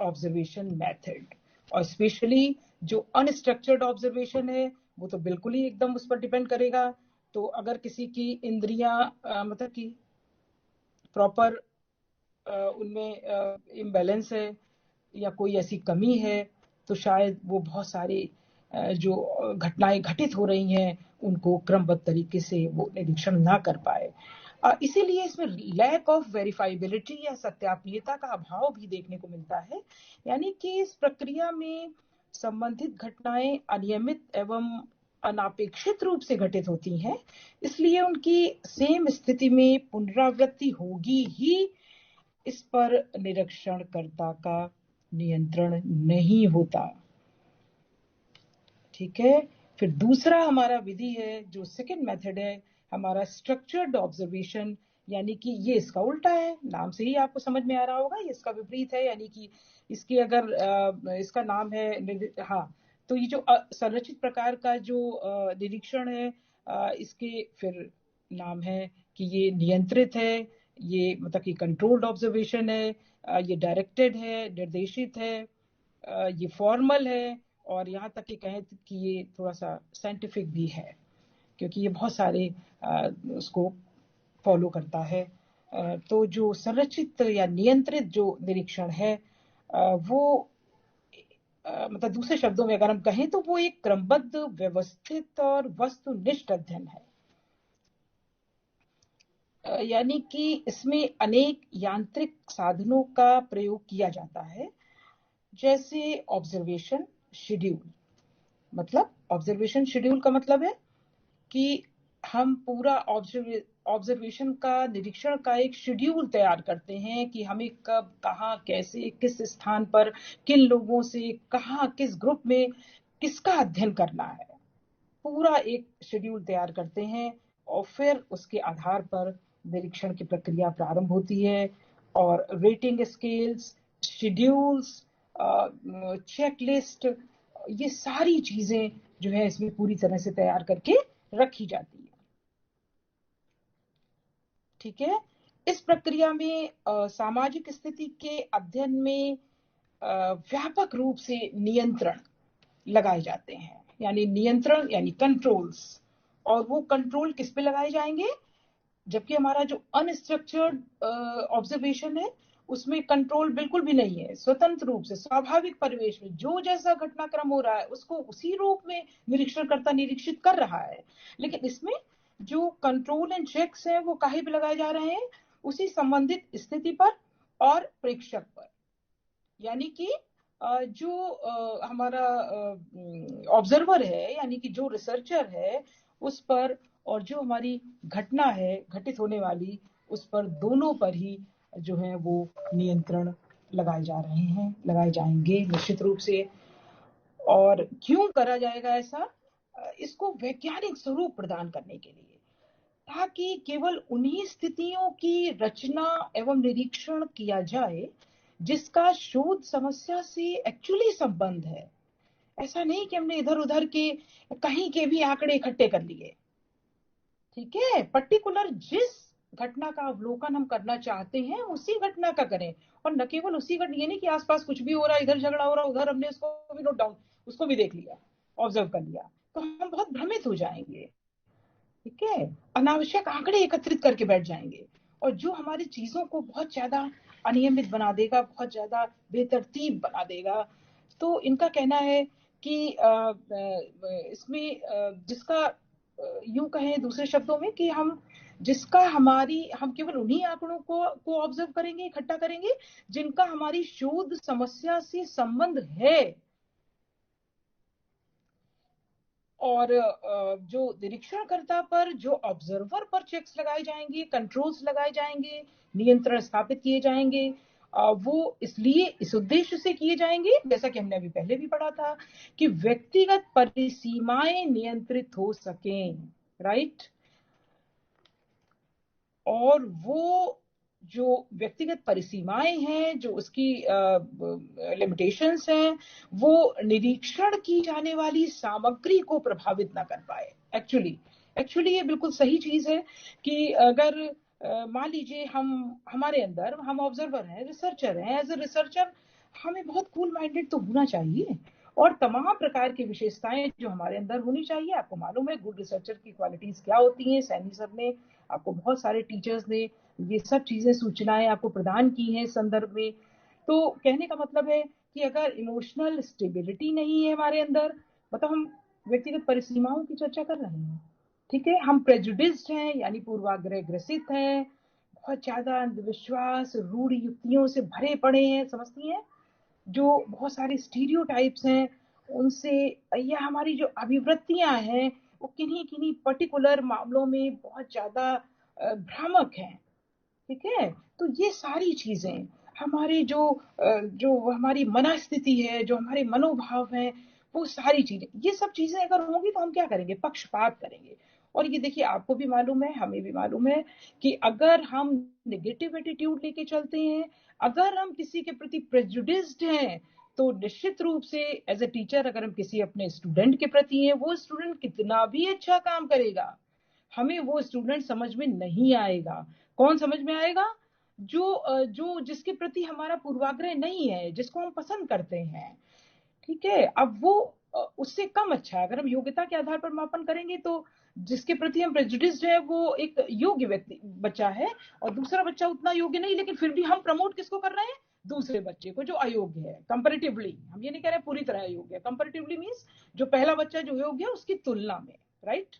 ऑब्जर्वेशन मेथड, और स्पेशली जो अनस्ट्रक्चर्ड ऑब्जर्वेशन है वो तो बिल्कुल ही एकदम उस पर डिपेंड करेगा। तो अगर किसी की इंद्रियां मतलब कि प्रॉपर उनमें इम्बैलेंस है या कोई ऐसी कमी है तो शायद वो बहुत सारे जो घटनाएं घटित हो रही हैं उनको क्रमबद्ध तरीके से वो निरीक्षण ना कर पाए। इसीलिए इसमें लैक ऑफ वेरिफाइबिलिटी या सत्यापनीयता का अभाव भी देखने को मिलता है, यानी कि इस प्रक्रिया में संबंधित घटनाएं अनियमित एवं अनापेक्षित रूप से घटित होती हैं, इसलिए उनकी सेम स्थिति में पुनरावृत्ति होगी ही, इस पर निरीक्षणकर्ता का नियंत्रण नहीं होता। ठीक है। फिर दूसरा हमारा विधि है जो सेकंड मेथड है हमारा स्ट्रक्चर्ड ऑब्जर्वेशन, यानी कि ये इसका उल्टा है, नाम से ही आपको समझ में आ रहा होगा, ये इसका विपरीत है। यानी कि इसकी अगर इसका नाम है हाँ, तो ये जो संरचित प्रकार का जो निरीक्षण है इसके फिर नाम है कि ये नियंत्रित है, ये मतलब कि कंट्रोल्ड ऑब्जर्वेशन है, ये डायरेक्टेड है, निर्देशित है, ये फॉर्मल है, और यहाँ तक कि कहें कि ये थोड़ा सा साइंटिफिक भी है क्योंकि ये बहुत सारे उसको फॉलो करता है। तो जो संरचित या नियंत्रित जो निरीक्षण है वो मतलब दूसरे शब्दों में अगर हम कहें तो वो एक क्रमबद्ध, व्यवस्थित और वस्तुनिष्ठ अध्ययन है, यानी कि इसमें अनेक यांत्रिक साधनों का प्रयोग किया जाता है, जैसे ऑब्जर्वेशन शेड्यूल। मतलब ऑब्जर्वेशन शेड्यूल का मतलब है कि हम पूरा ऑब्जर्वेशन का, निरीक्षण का एक शेड्यूल तैयार करते हैं कि हमें कब, कहाँ, कैसे, किस स्थान पर, किन लोगों से, कहाँ, किस ग्रुप में किसका अध्ययन करना है, पूरा एक शेड्यूल तैयार करते हैं और फिर उसके आधार पर निरीक्षण की प्रक्रिया प्रारंभ होती है। और रेटिंग स्केल्स, शेड्यूल्स, चेकलिस्ट, ये सारी चीजें जो है इसमें पूरी तरह से तैयार करके रखी जाती है। ठीक है। इस प्रक्रिया में सामाजिक स्थिति के अध्ययन में व्यापक रूप से नियंत्रण लगाए जाते हैं, यानी नियंत्रण यानी कंट्रोल्स, और वो कंट्रोल किस पे लगाए जाएंगे, जबकि हमारा जो अनस्ट्रक्चर्ड ऑब्जर्वेशन है उसमें कंट्रोल बिल्कुल भी नहीं है, स्वतंत्र रूप से स्वाभाविक परिवेश में जो जैसा घटनाक्रम हो रहा है उसको उसी रूप में निरीक्षणकर्ता निरीक्षित कर रहा है। लेकिन इसमें जो कंट्रोल एंड चेक्स हैं वो काहे पे लगाए जा रहे हैं, उसी संबंधित स्थिति पर और प्रेक्षक पर, यानी कि जो हमारा ऑब्जर्वर है यानी कि जो रिसर्चर है उस पर, और जो हमारी घटना है घटित होने वाली उस पर, दोनों पर ही जो है वो नियंत्रण लगाए जा रहे हैं, लगाए जाएंगे निश्चित रूप से। और क्यों करा जाएगा ऐसा, इसको वैज्ञानिक स्वरूप प्रदान करने के लिए, ताकि केवल उन्हीं स्थितियों की रचना एवं निरीक्षण किया जाए जिसका शोध समस्या से एक्चुअली संबंध है। ऐसा नहीं कि हमने इधर उधर के कहीं के भी आंकड़े इकट्ठे कर लिए। ठीक है, पर्टिकुलर जिस घटना का अवलोकन हम करना चाहते हैं उसी घटना का करें, और न केवल उसी घटना, ये नहीं कि आसपास कुछ भी हो रहा है, इधर झगड़ा हो रहा है, उधर हमने उसको भी नोट डाउन, उसको भी देख लिया, ऑब्जर्व कर लिया, तो हम बहुत भ्रमित हो जाएंगे। ठीक है, अनावश्यक आंकड़े एकत्रित करके बैठ जाएंगे, और जो हमारी चीजों को बहुत ज्यादा अनियमित बना देगा, बहुत ज्यादा बेतरतीब बना देगा। तो इनका कहना है कि इसमें जिसका यूं कहें दूसरे शब्दों में कि हम केवल उन्हीं आंकड़ों को ऑब्जर्व करेंगे, इकट्ठा करेंगे जिनका हमारी शोध समस्या से संबंध है। और जो निरीक्षणकर्ता पर, जो ऑब्जर्वर पर चेक्स लगाए जाएंगे, कंट्रोल्स लगाए जाएंगे, नियंत्रण स्थापित किए जाएंगे, वो इसलिए इस उद्देश्य से किए जाएंगे, जैसा कि हमने अभी पहले भी पढ़ा था, कि व्यक्तिगत परिसीमाएं नियंत्रित हो सकें, राइट। और वो जो व्यक्तिगत परिसीमाएं हैं, जो उसकी लिमिटेशंस हैं, वो निरीक्षण की जाने वाली सामग्री को प्रभावित ना कर पाए। एक्चुअली ये बिल्कुल सही चीज है कि अगर मान लीजिए हमारे अंदर हम ऑब्जर्वर हैं, रिसर्चर हैं, एज ए रिसर्चर हमें बहुत कूल माइंडेड तो होना चाहिए और तमाम प्रकार की विशेषताएं जो हमारे अंदर होनी चाहिए। आपको मालूम है गुड रिसर्चर की क्वालिटीज क्या होती हैं। सैनी सर ने, आपको बहुत सारे टीचर्स ने ये सब चीजें, सूचनाएं आपको प्रदान की हैं इस संदर्भ में। तो कहने का मतलब है कि अगर इमोशनल स्टेबिलिटी नहीं है हमारे अंदर, मतलब हम व्यक्तिगत परिसीमाओं की चर्चा कर रहे हैं, ठीक है, हम प्रेजुडिस्ड हैं यानी पूर्वाग्रह ग्रसित हैं, बहुत ज्यादा अंधविश्वास, रूढ़ युक्तियों से भरे पड़े हैं, समझती हैं, जो बहुत सारे स्टीरियोटाइप्स हैं उनसे, या हमारी जो अभिवृत्तियां हैं वो किन्हीं किन्हीं पर्टिकुलर मामलों में बहुत ज्यादा भ्रामक हैं, ठीक है। तो ये सारी चीजें हमारे जो हमारी मनस्थिति है, जो हमारे मनोभाव हैं, वो सारी चीजें, ये सब चीजें अगर होंगी तो हम क्या करेंगे, पक्षपात करेंगे। और ये देखिए, आपको भी मालूम है, हमें भी मालूम है कि अगर हम नेगेटिव एटीट्यूड लेके चलते हैं, अगर हम किसी के प्रति प्रेजुडिस्ड हैं, तो निश्चित रूप से एज ए टीचर अगर हम किसी अपने स्टूडेंट के प्रति हैं, वो स्टूडेंट कितना भी अच्छा काम करेगा, हमें वो स्टूडेंट समझ में नहीं आएगा। कौन समझ में आएगा? जो जिसके प्रति हमारा पूर्वाग्रह नहीं है, जिसको हम पसंद करते हैं, ठीक है। अब वो उससे कम अच्छा है। अगर हम योग्यता के आधार पर मापन करेंगे तो जिसके प्रति हम प्रेजुडिस्ड है वो एक योग्य व्यक्ति बच्चा है, और दूसरा बच्चा उतना योग्य नहीं, लेकिन फिर भी हम प्रमोट किसको कर रहे हैं, दूसरे बच्चे को जो अयोग्य है कंपैरेटिवली। हम ये नहीं कह रहे पूरी तरह अयोग्य है, कंपैरेटिवली मींस जो पहला बच्चा जो योग्य है उसकी तुलना में, राइट।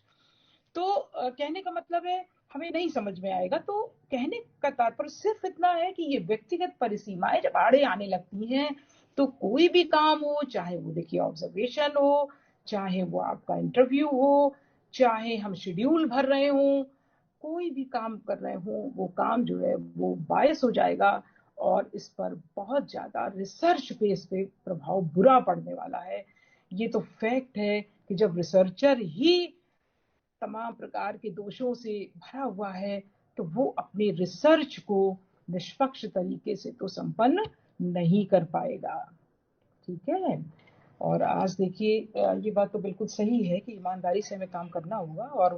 तो कहने का मतलब है हमें नहीं समझ में आएगा। तो कहने का तात्पर्य सिर्फ इतना है कि ये व्यक्तिगत परिसीमाएं जब आड़े आने लगती हैं, तो कोई भी काम हो, चाहे वो देखिए ऑब्जर्वेशन हो, चाहे वो आपका इंटरव्यू हो, चाहे हम शेड्यूल भर रहे हो, कोई भी काम कर रहे हो, वो काम जो है वो बायस हो जाएगा और इस पर बहुत ज्यादा रिसर्च पे इस पे प्रभाव बुरा पड़ने वाला है। ये तो फैक्ट है कि जब रिसर्चर ही तमाम प्रकार के दोषों से भरा हुआ है, तो वो अपने रिसर्च को निष्पक्ष तरीके से तो संपन्न नहीं कर पाएगा, ठीक है। और आज देखिए, ये बात तो बिल्कुल सही है कि ईमानदारी से हमें काम करना होगा, और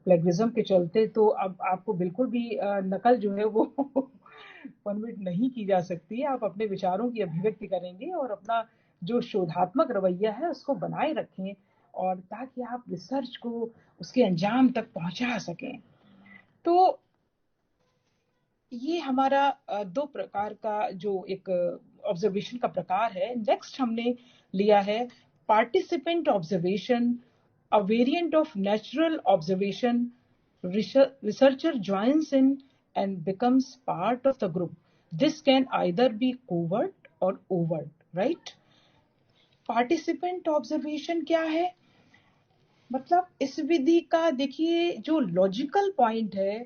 प्लेगरिज्म के चलते तो अब आपको बिल्कुल भी नकल जो है वो परमिट नहीं की जा सकती है। आप अपने विचारों की अभिव्यक्ति करेंगे और अपना जो शोधात्मक रवैया है उसको बनाए रखें, और ताकि आप रिसर्च को उसके अंजाम तक पहुंचा सकें। तो ये हमारा दो प्रकार का जो एक ऑब्जर्वेशन का प्रकार है। नेक्स्ट हमने लिया है participant observation, a variant of natural observation. Researcher joins in and becomes part of the group. This can either be covert or overt, right? Participant observation क्या है? मतलब इस विधि का देखिए जो लॉजिकल पॉइंट है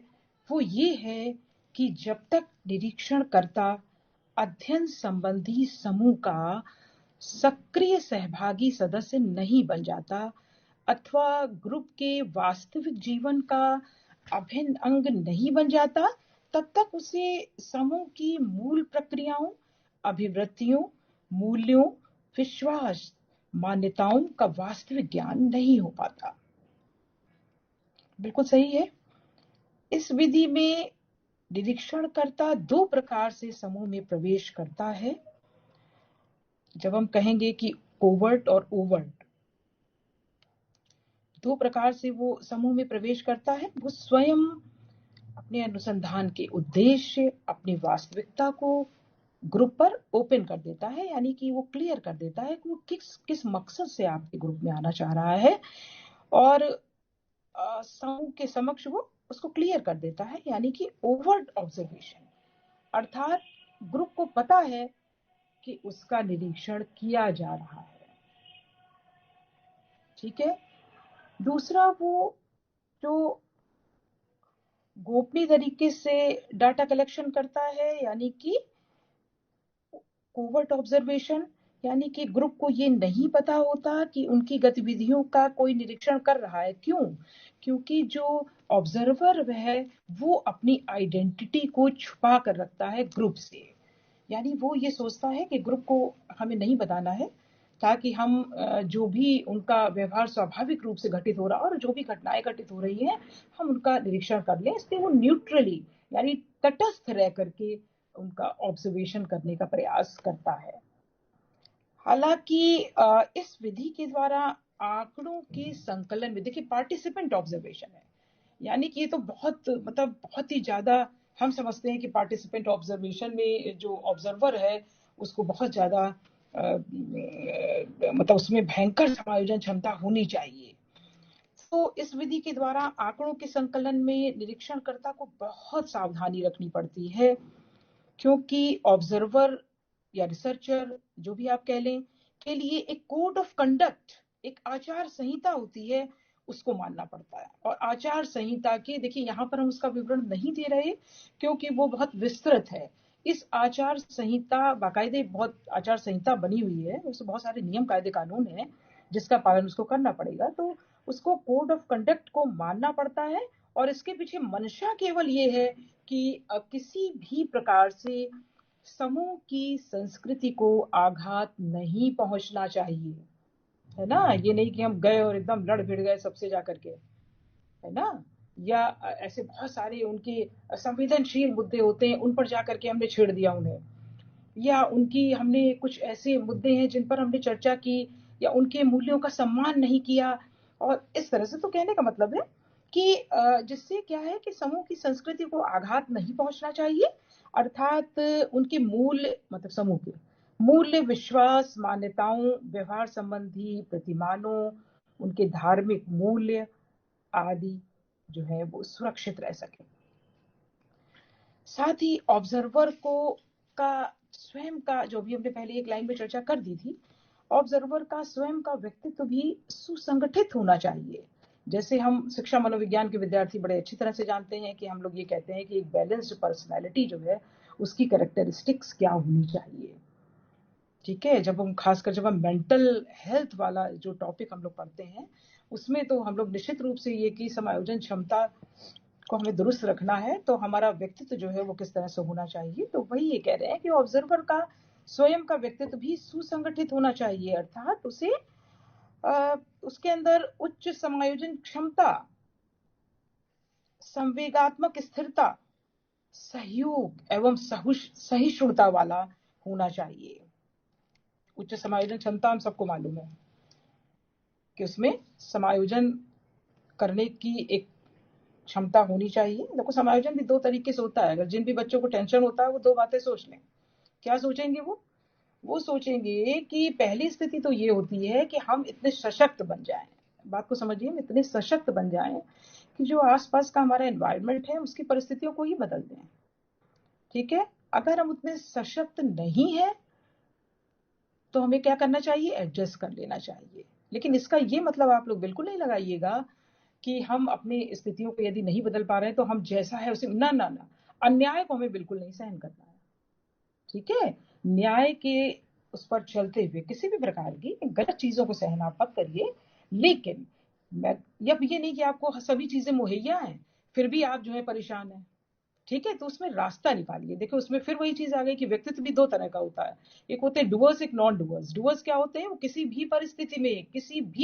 वो ये है कि जब तक निरीक्षणकर्ता अध्ययन संबंधी समूह का सक्रिय सहभागी सदस्य नहीं बन जाता अथवा ग्रुप के वास्तविक जीवन का अभिन्न अंग नहीं बन जाता, तब तक उसे समूह की मूल प्रक्रियाओं, अभिवृत्तियों, मूल्यों, विश्वास, मान्यताओं का वास्तविक ज्ञान नहीं हो पाता। बिल्कुल सही है। इस विधि में निरीक्षणकर्ता दो प्रकार से समूह में प्रवेश करता है। जब हम कहेंगे कि कोवर्ट और ओवर्ट, दो प्रकार से वो समूह में प्रवेश करता है। वो स्वयं अपने अनुसंधान के उद्देश्य, अपनी वास्तविकता को ग्रुप पर ओपन कर देता है, यानी कि वो क्लियर कर देता है कि वो किस मकसद से आपके ग्रुप में आना चाह रहा है, और समूह के समक्ष वो उसको क्लियर कर देता है, यानी कि ओवर्ट ऑब्जर्वेशन, अर्थात ग्रुप को पता है कि उसका निरीक्षण किया जा रहा है, ठीक है। दूसरा, वो जो गोपनीय तरीके से डाटा कलेक्शन करता है, यानी कि कोवर्ट ऑब्जर्वेशन, यानी कि ग्रुप को ये नहीं पता होता कि उनकी गतिविधियों का कोई निरीक्षण कर रहा है। क्यों? क्योंकि जो ऑब्जर्वर है वो अपनी आइडेंटिटी को छुपा कर रखता है ग्रुप से, यानी वो ये सोचता है कि ग्रुप को हमें नहीं बताना है, ताकि हम जो भी उनका व्यवहार स्वाभाविक रूप से घटित हो रहा और जो भी घटनाएं घटित हो रही हैं हम उनका निरीक्षण कर लें। इसलिए वो न्यूट्रली यानी तटस्थ रह करके उनका ऑब्जर्वेशन करने का प्रयास करता है। हालांकि इस विधि के द्वारा आंकड़ों के संकलन में, देखिए पार्टिसिपेंट ऑब्जर्वेशन है, यानी कि ये तो बहुत ही ज्यादा हम समझते हैं कि पार्टिसिपेंट ऑब्जर्वेशन में जो ऑब्जर्वर है उसको बहुत ज्यादा उसमें भयंकर समायोजन क्षमता होनी चाहिए। तो इस विधि के द्वारा आंकड़ों के संकलन में निरीक्षणकर्ता को बहुत सावधानी रखनी पड़ती है, क्योंकि ऑब्जर्वर या रिसर्चर जो भी आप कह लें के लिए एक कोड ऑफ कंडक्ट, एक आचार संहिता होती है, उसको मानना पड़ता है। और आचार संहिता के, देखिए यहाँ पर हम उसका विवरण नहीं दे रहे क्योंकि वो बहुत विस्तृत है। इस आचार संहिता, बाकायदे बहुत आचार संहिता बनी हुई है, उसमें बहुत सारे नियम कायदे कानून है जिसका पालन उसको करना पड़ेगा, तो उसको कोड ऑफ कंडक्ट को मानना पड़ता है। और इसके पीछे मंशा केवल ये है कि किसी भी प्रकार से समूह की संस्कृति को आघात नहीं पहुंचना चाहिए, है ना। ये नहीं कि हम गए और एकदम लड़ भिड़ गए सबसे जाकर के, है ना, या ऐसे बहुत सारे उनके संवेदनशील मुद्दे होते हैं उन पर जाकर के हमने छेड़ दिया उन्हें, या उनकी हमने कुछ ऐसे मुद्दे हैं जिन पर हमने चर्चा की या उनके मूल्यों का सम्मान नहीं किया। और इस तरह से तो कहने का मतलब है कि जिससे क्या है कि समूह की संस्कृति को आघात नहीं पहुंचना चाहिए, अर्थात उनके मूल्य, मतलब समूह के मूल्य, विश्वास, मान्यताओं, व्यवहार संबंधी प्रतिमानों, उनके धार्मिक मूल्य आदि जो है वो सुरक्षित रह सके। साथ ही ऑब्जर्वर को का स्वयं का, जो भी हमने पहले एक लाइन में चर्चा कर दी थी, ऑब्जर्वर का स्वयं का व्यक्तित्व भी सुसंगठित होना चाहिए। जैसे हम शिक्षा मनोविज्ञान के विद्यार्थी बड़े अच्छी तरह से जानते हैं कि हम लोग ये कहते हैं कि एक बैलेंस्ड पर्सनैलिटी जो है उसकी कैरेक्टरिस्टिक्स क्या होनी चाहिए, ठीक है। जब हम मेंटल हेल्थ वाला जो टॉपिक हम लोग पढ़ते हैं उसमें तो हम लोग निश्चित रूप से ये कि समायोजन क्षमता को हमें दुरुस्त रखना है, तो हमारा व्यक्तित्व जो है वो किस तरह से होना चाहिए। तो वही ये कह रहे हैं कि ऑब्जर्वर का स्वयं का व्यक्तित्व भी सुसंगठित होना चाहिए, अर्थात उसे उसके अंदर उच्च समायोजन क्षमता, संवेगात्मक स्थिरता, सहयोग एवं सहिष्णुता वाला होना चाहिए। उच्च समायोजन क्षमता हम सबको मालूम है कि उसमें समायोजन करने की एक क्षमता होनी चाहिए। देखो समायोजन भी दो तरीके से होता है। अगर जिन भी बच्चों को टेंशन होता है वो दो बातें सोच लें। क्या सोचेंगे वो सोचेंगे कि पहली स्थिति तो ये होती है कि हम इतने सशक्त बन जाएं, बात को समझिए, हम इतने सशक्त बन जाएं कि जो आसपास का हमारा एनवायरनमेंट है उसकी परिस्थितियों को ही बदल दें, ठीक है। अगर हम उतने सशक्त नहीं है तो हमें क्या करना चाहिए, एडजस्ट कर लेना चाहिए। लेकिन इसका ये मतलब आप लोग बिल्कुल नहीं लगाइएगा कि हम अपनी स्थितियों को यदि नहीं बदल पा रहे हैं तो हम जैसा है उसे, ना ना ना, अन्याय को हमें बिल्कुल नहीं सहन करना है, ठीक है। न्याय के उस पर चलते हुए किसी भी प्रकार की गलत चीजों को सहन आप मत करिए। लेकिन अब ये नहीं कि आपको सभी चीजें मुहैया हैं फिर भी आप जो है परेशान हैं, ठीक है, तो उसमें रास्ता निकालिए। देखो उसमें फिर वही चीज आ गई कि व्यक्तित्व भी दो तरह का होता है, एक होते हैं डुअर्स, एक नॉन डुअर्स। डुअर्स क्या होते हैं, वो किसी भी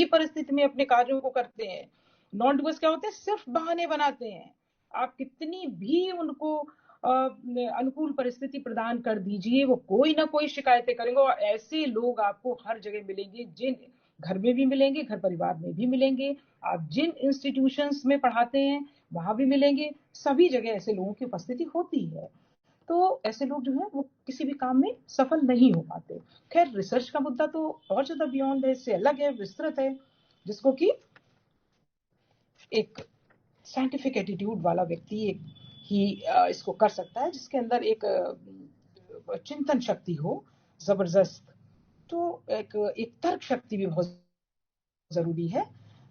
परिस्थिति में अपने कार्यों को करते हैं। नॉन डुअर्स क्या होते हैं, सिर्फ बहाने बनाते हैं। आप कितनी भी उनको अनुकूल परिस्थिति प्रदान कर दीजिए, वो कोई ना कोई शिकायतें करेंगे। और ऐसे लोग आपको हर जगह मिलेंगे, जिन घर में भी मिलेंगे, घर परिवार में भी मिलेंगे, आप जिन इंस्टीट्यूशंस में पढ़ाते हैं वहां भी मिलेंगे, सभी जगह ऐसे लोगों की उपस्थिति होती है। तो ऐसे लोग जो है वो किसी भी काम में सफल नहीं हो पाते। खैर रिसर्च का मुद्दा तो और ज्यादा बियॉन्ड है, इससे अलग है, विस्तृत है, जिसको कि एक साइंटिफिक एटीट्यूड वाला व्यक्ति ही इसको कर सकता है, जिसके अंदर एक चिंतन शक्ति हो जबरदस्त। तो एक तर्क शक्ति भी बहुत जरूरी है।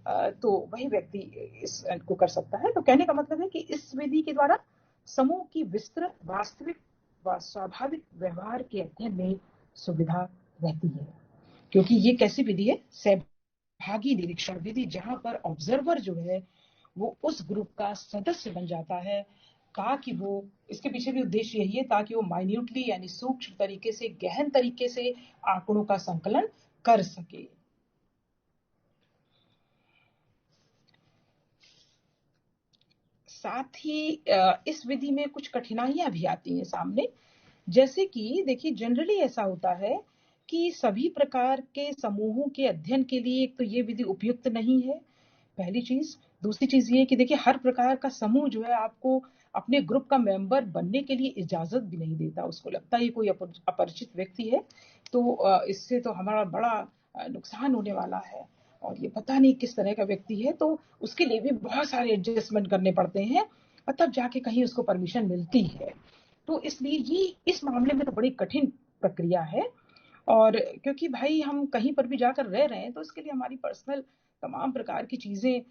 तो वही व्यक्ति इसको कर सकता है। तो कहने का मतलब है कि इस विधि के द्वारा समूह की विस्तृत वास्तविक व स्वाभाविक व्यवहार के अध्ययन में सुविधा रहती है। क्योंकि ये कैसी विधि है? सहभागी निरीक्षण विधि, जहां पर ऑब्जर्वर जो है वो उस ग्रुप का सदस्य बन जाता है, ताकि वो, इसके पीछे भी उद्देश्य यही है, ताकि वो माइन्यूटली यानी सूक्ष्म तरीके से, गहन तरीके से आंकड़ों का संकलन कर सके। साथ ही इस विधि में कुछ कठिनाइयां भी आती हैं सामने। जैसे कि देखिए, जनरली ऐसा होता है कि सभी प्रकार के समूहों के अध्ययन के लिए एक तो ये विधि उपयुक्त नहीं है, पहली चीज। दूसरी चीज ये कि देखिए, हर प्रकार का समूह जो है आपको अपने ग्रुप का मेंबर बनने के लिए इजाजत भी नहीं देता। उसको लगता है ये कोई अपरिचित व्यक्ति है, तो इससे तो हमारा बड़ा नुकसान होने वाला है, और ये पता नहीं किस तरह का व्यक्ति है, तो उसके लिए भी बहुत सारे एडजस्टमेंट करने पड़ते हैं, और तब जाके कहीं उसको परमिशन मिलती है। तो इसलिए ये इस मामले में तो बड़ी कठिन प्रक्रिया है। और क्योंकि भाई हम कहीं पर भी जाकर रह रहे हैं, तो इसके लिए हमारी पर्सनल तमाम प्रकार की चीजें,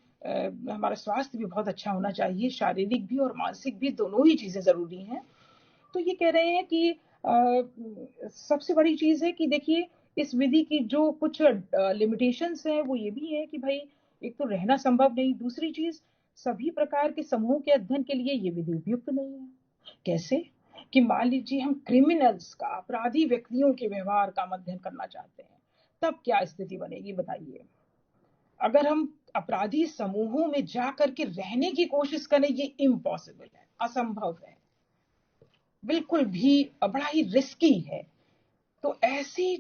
हमारा स्वास्थ्य भी बहुत अच्छा होना चाहिए, शारीरिक भी और मानसिक भी, दोनों ही चीजें जरूरी हैं। तो ये कह रहे हैं कि सबसे बड़ी चीज है कि देखिए, इस विधि की जो कुछ लिमिटेशंस हैं वो ये भी है कि भाई, एक तो रहना संभव नहीं, दूसरी चीज सभी प्रकार के समूह के अध्ययन के लिए ये विधि उपयुक्त नहीं है। कैसे? कि मान लीजिए हम क्रिमिनल्स का, अपराधी व्यक्तियों के व्यवहार का अध्ययन करना चाहते हैं, तब क्या स्थिति बनेगी बताइए? अगर हम अपराधी समूहों में जाकर के रहने की कोशिश करें, ये इम्पॉसिबल है, असंभव है, बिल्कुल भी बड़ा ही रिस्की है। तो ऐसे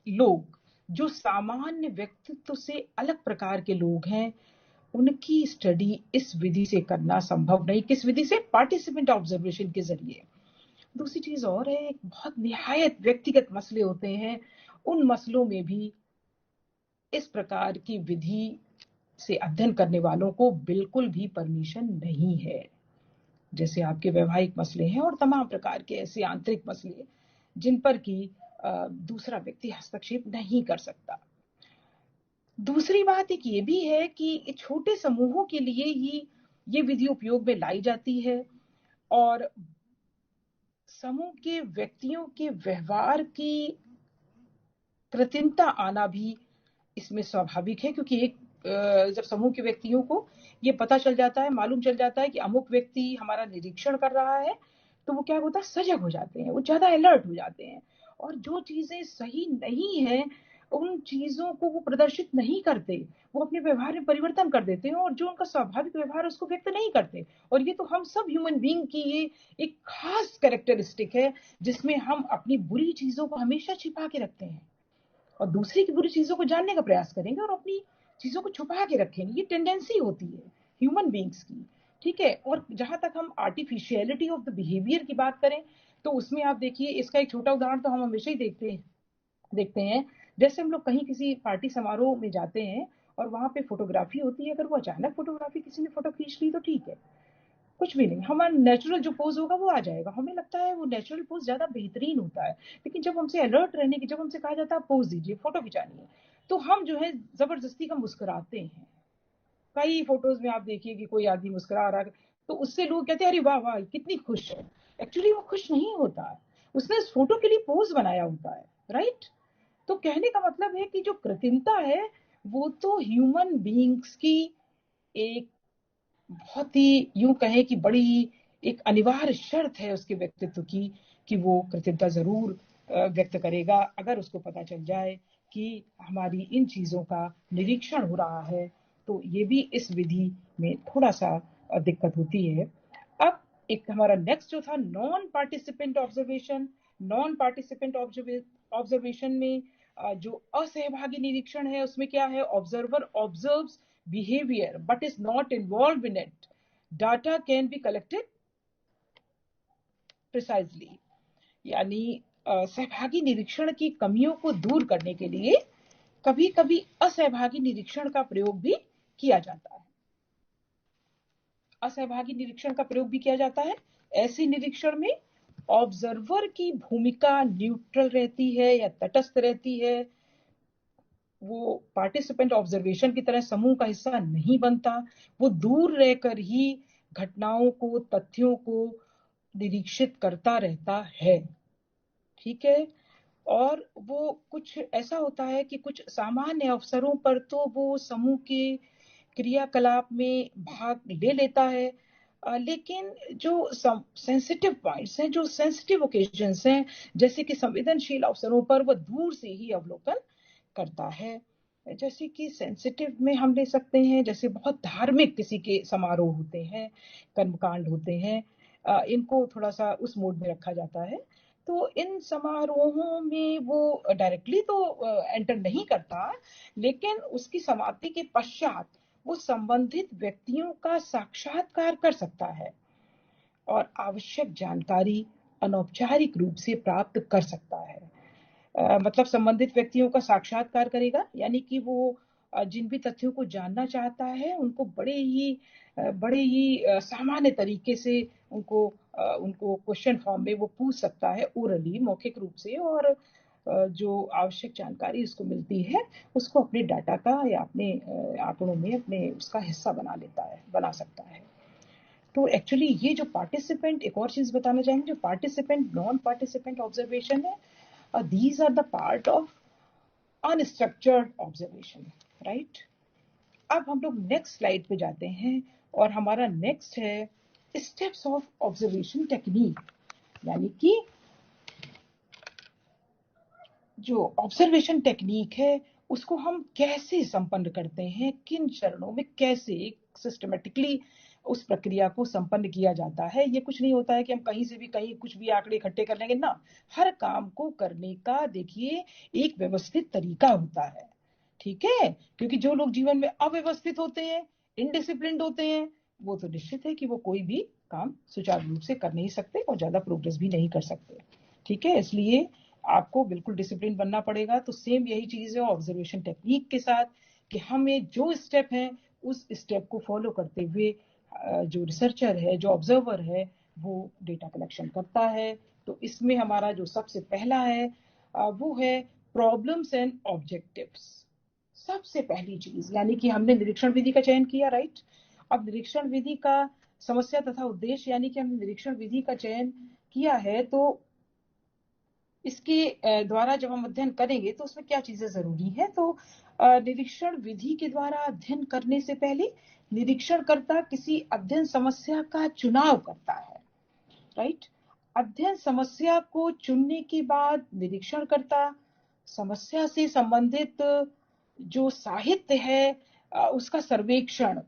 लोग जो सामान्य व्यक्तित्व से अलग प्रकार के लोग हैं, उनकी स्टडी इस विधि से करना संभव नहीं। किस विधि से? पार्टिसिपेंट ऑब्जर्वेशन के जरिए। दूसरी चीज और है, बहुत निहायत व्यक्तिगत मसले होते हैं, उन मसलों में भी इस प्रकार की विधि से अध्ययन करने वालों को बिल्कुल भी परमिशन नहीं है। जैसे आपके वैवाहिक मसले हैं और तमाम प्रकार के ऐसे आंतरिक मसले जिन पर कि दूसरा व्यक्ति हस्तक्षेप नहीं कर सकता। दूसरी बात एक ये भी है कि छोटे समूहों के लिए ही ये विधि उपयोग में लाई जाती है, और समूह के व्यक्तियों के व्यवहार की कृत्रिमता आना भी इसमें स्वाभाविक है। क्योंकि एक जब समूह के व्यक्तियों को ये पता चल जाता है, मालूम चल जाता है कि अमुक व्यक्ति हमारा निरीक्षण कर रहा है, तो वो क्या होता है, सजग हो जाते हैं, वो ज्यादा अलर्ट हो जाते हैं, और जो चीजें सही नहीं है उन चीजों को वो प्रदर्शित नहीं करते, वो अपने व्यवहार में परिवर्तन कर देते हैं, और जो उनका स्वाभाविक व्यवहार उसको व्यक्त नहीं करते। और ये तो हम सब ह्यूमन बीइंग की ये एक खास कैरेक्टरिस्टिक है, जिसमें हम अपनी बुरी चीजों को हमेशा छिपा के रखते हैं, और दूसरे की बुरी चीजों को जानने का प्रयास करेंगे और अपनी चीजों को छुपा के रखेंगे। ये टेंडेंसी होती है ह्यूमन बीइंग्स की, ठीक है। और जहां तक हम आर्टिफिशियलिटी ऑफ द बिहेवियर की बात करें, तो उसमें आप देखिए, इसका एक छोटा उदाहरण तो हम हमेशा ही देखते हैं। जैसे हम लोग कहीं किसी पार्टी समारोह में जाते हैं और वहां पे फोटोग्राफी होती है, अगर वो अचानक फोटोग्राफी किसी ने फोटो खींच ली तो ठीक है, कुछ भी नहीं, हमारा नेचुरल जो पोज होगा वो आ जाएगा, हमें लगता है वो नेचुरल पोज ज्यादा बेहतरीन होता है। लेकिन जब हमसे अलर्ट रहने की, जब हमसे कहा जाता है पोज दीजिए, फोटो खिंचानी है, तो हम जो है जबरदस्ती का मुस्कुराते हैं। कई फोटोज में आप देखिए कि कोई आदमी मुस्कुरा रहा है, तो उससे लोग कहते हैं अरे वाह वाह कितनी खुश है। एक्चुअली वो खुश नहीं होता है, उसने उस फोटो के लिए पोज बनाया होता है, राइट। तो कहने का मतलब है कि जो कृत्रिमता है वो तो ह्यूमन बीइंग्स की एक बहुत ही, यूं कहें कि बड़ी एक अनिवार्य शर्त है उसके व्यक्तित्व की, कि वो कृतज्ञता जरूर व्यक्त करेगा अगर उसको पता चल जाए कि हमारी इन चीजों का निरीक्षण हो रहा है। तो ये भी इस विधि में थोड़ा सा दिक्कत होती है। अब एक हमारा नेक्स्ट जो था, non participant observation. Non participant observation में जो असहभागी निरीक्षण है, उसमें क्या है, observer observes behavior but is not involved in it. Data can be collected precisely. यानी सहभागी निरीक्षण की कमियों को दूर करने के लिए कभी कभी असहभागी निरीक्षण का प्रयोग भी किया जाता है। असहभागी निरीक्षण का प्रयोग भी किया जाता है। ऐसे निरीक्षण में ऑब्जर्वर की भूमिका न्यूट्रल रहती है या तटस्थ रहती है, वो पार्टिसिपेंट ऑब्जर्वेशन की तरह समूह का हिस्सा नहीं बनता, वो दूर रहकर ही घटनाओं को, तथ्यों को निरीक्षित करता रहता है। ठीक है। और वो कुछ ऐसा होता है कि कुछ सामान्य अवसरों पर तो वो समूह के क्रियाकलाप में भाग ले लेता है, लेकिन जो सेंसिटिव पॉइंट्स हैं, जो सेंसिटिव ओकेजन्स हैं, जैसे कि संवेदनशील अवसरों पर वो दूर से ही अवलोकन करता है। जैसे कि सेंसिटिव में हम ले सकते हैं, जैसे बहुत धार्मिक किसी के समारोह होते हैं, कर्मकांड होते हैं, इनको थोड़ा सा उस मोड में रखा जाता है। तो इन समारोहों में वो डायरेक्टली तो एंटर नहीं करता, लेकिन उसकी समाप्ति के पश्चात वो संबंधित व्यक्तियों का साक्षात्कार कर सकता है और आवश्यक जानकारी अनौपचारिक रूप से प्राप्त कर सकता है। मतलब संबंधित व्यक्तियों का साक्षात्कार करेगा, यानी कि वो जिन भी तथ्यों को जानना चाहता है उनको बड़े ही सामान्य तरीके से उनको क्वेश्चन फॉर्म में वो पूछ सकता है, ओरली, मौखिक रूप से, और जो आवश्यक जानकारी उसको मिलती है उसको अपने डाटा का या अपने आंकड़ों में अपने उसका हिस्सा बना सकता है। तो एक्चुअली ये जो पार्टिसिपेंट, एक और चीज बताना चाहेंगे, जो पार्टिसिपेंट नॉन पार्टिसिपेंट ऑब्जर्वेशन है, these are the part of unstructured observation, right? अब हम लोग नेक्स्ट स्लाइड पे जाते हैं और हमारा नेक्स्ट है स्टेप्स ऑफ ऑब्जर्वेशन टेक्निक, यानी कि जो ऑब्जर्वेशन टेक्निक है उसको हम कैसे संपन्न करते हैं, किन चरणों में कैसे सिस्टमेटिकली उस प्रक्रिया को संपन्न किया जाता है। ये कुछ नहीं होता है कि हम कहीं से भी कहीं कुछ भी आंकड़े इकट्ठे कर लेंगे ना, हर काम को करने का देखिए एक व्यवस्थित तरीका होता है। ठीक है, क्योंकि जो लोग जीवन में अव्यवस्थित होते हैं, इनडिसिप्लिन्ड होते हैं, वो तो निश्चित है कि वो कोई भी काम सुचारू रूप से कर नहीं सकते और ज्यादा प्रोग्रेस भी नहीं कर सकते। ठीक है, इसलिए आपको बिल्कुल डिसिप्लिन बनना पड़ेगा। तो सेम यही चीज है ऑब्जर्वेशन टेक्निक के साथ, कि हमें जो स्टेप है उस स्टेप को फॉलो करते हुए जो रिसर्चर है, जो ऑब्जर्वर है, वो डेटा कलेक्शन करता है। तो इसमें हमारा जो सबसे पहला है वो है प्रॉब्लम्स एंड ऑब्जेक्टिव्स। सबसे पहली चीज, यानी कि हमने निरीक्षण विधि का चयन किया, राइट? अब निरीक्षण विधि का समस्या तथा उद्देश्य, यानी कि हमने निरीक्षण विधि का चयन किया है, तो इसके द्वारा जब हम अध्ययन करेंगे तो उसमें क्या चीजें जरूरी है। तो निरीक्षण विधि के द्वारा अध्ययन करने से पहले निरीक्षणकर्ता किसी अध्ययन समस्या का चुनाव करता है, राइट? अध्ययन समस्या को चुनने के बाद निरीक्षणकर्ता समस्या से संबंधित जो साहित्य है उसका सर्वेक्षण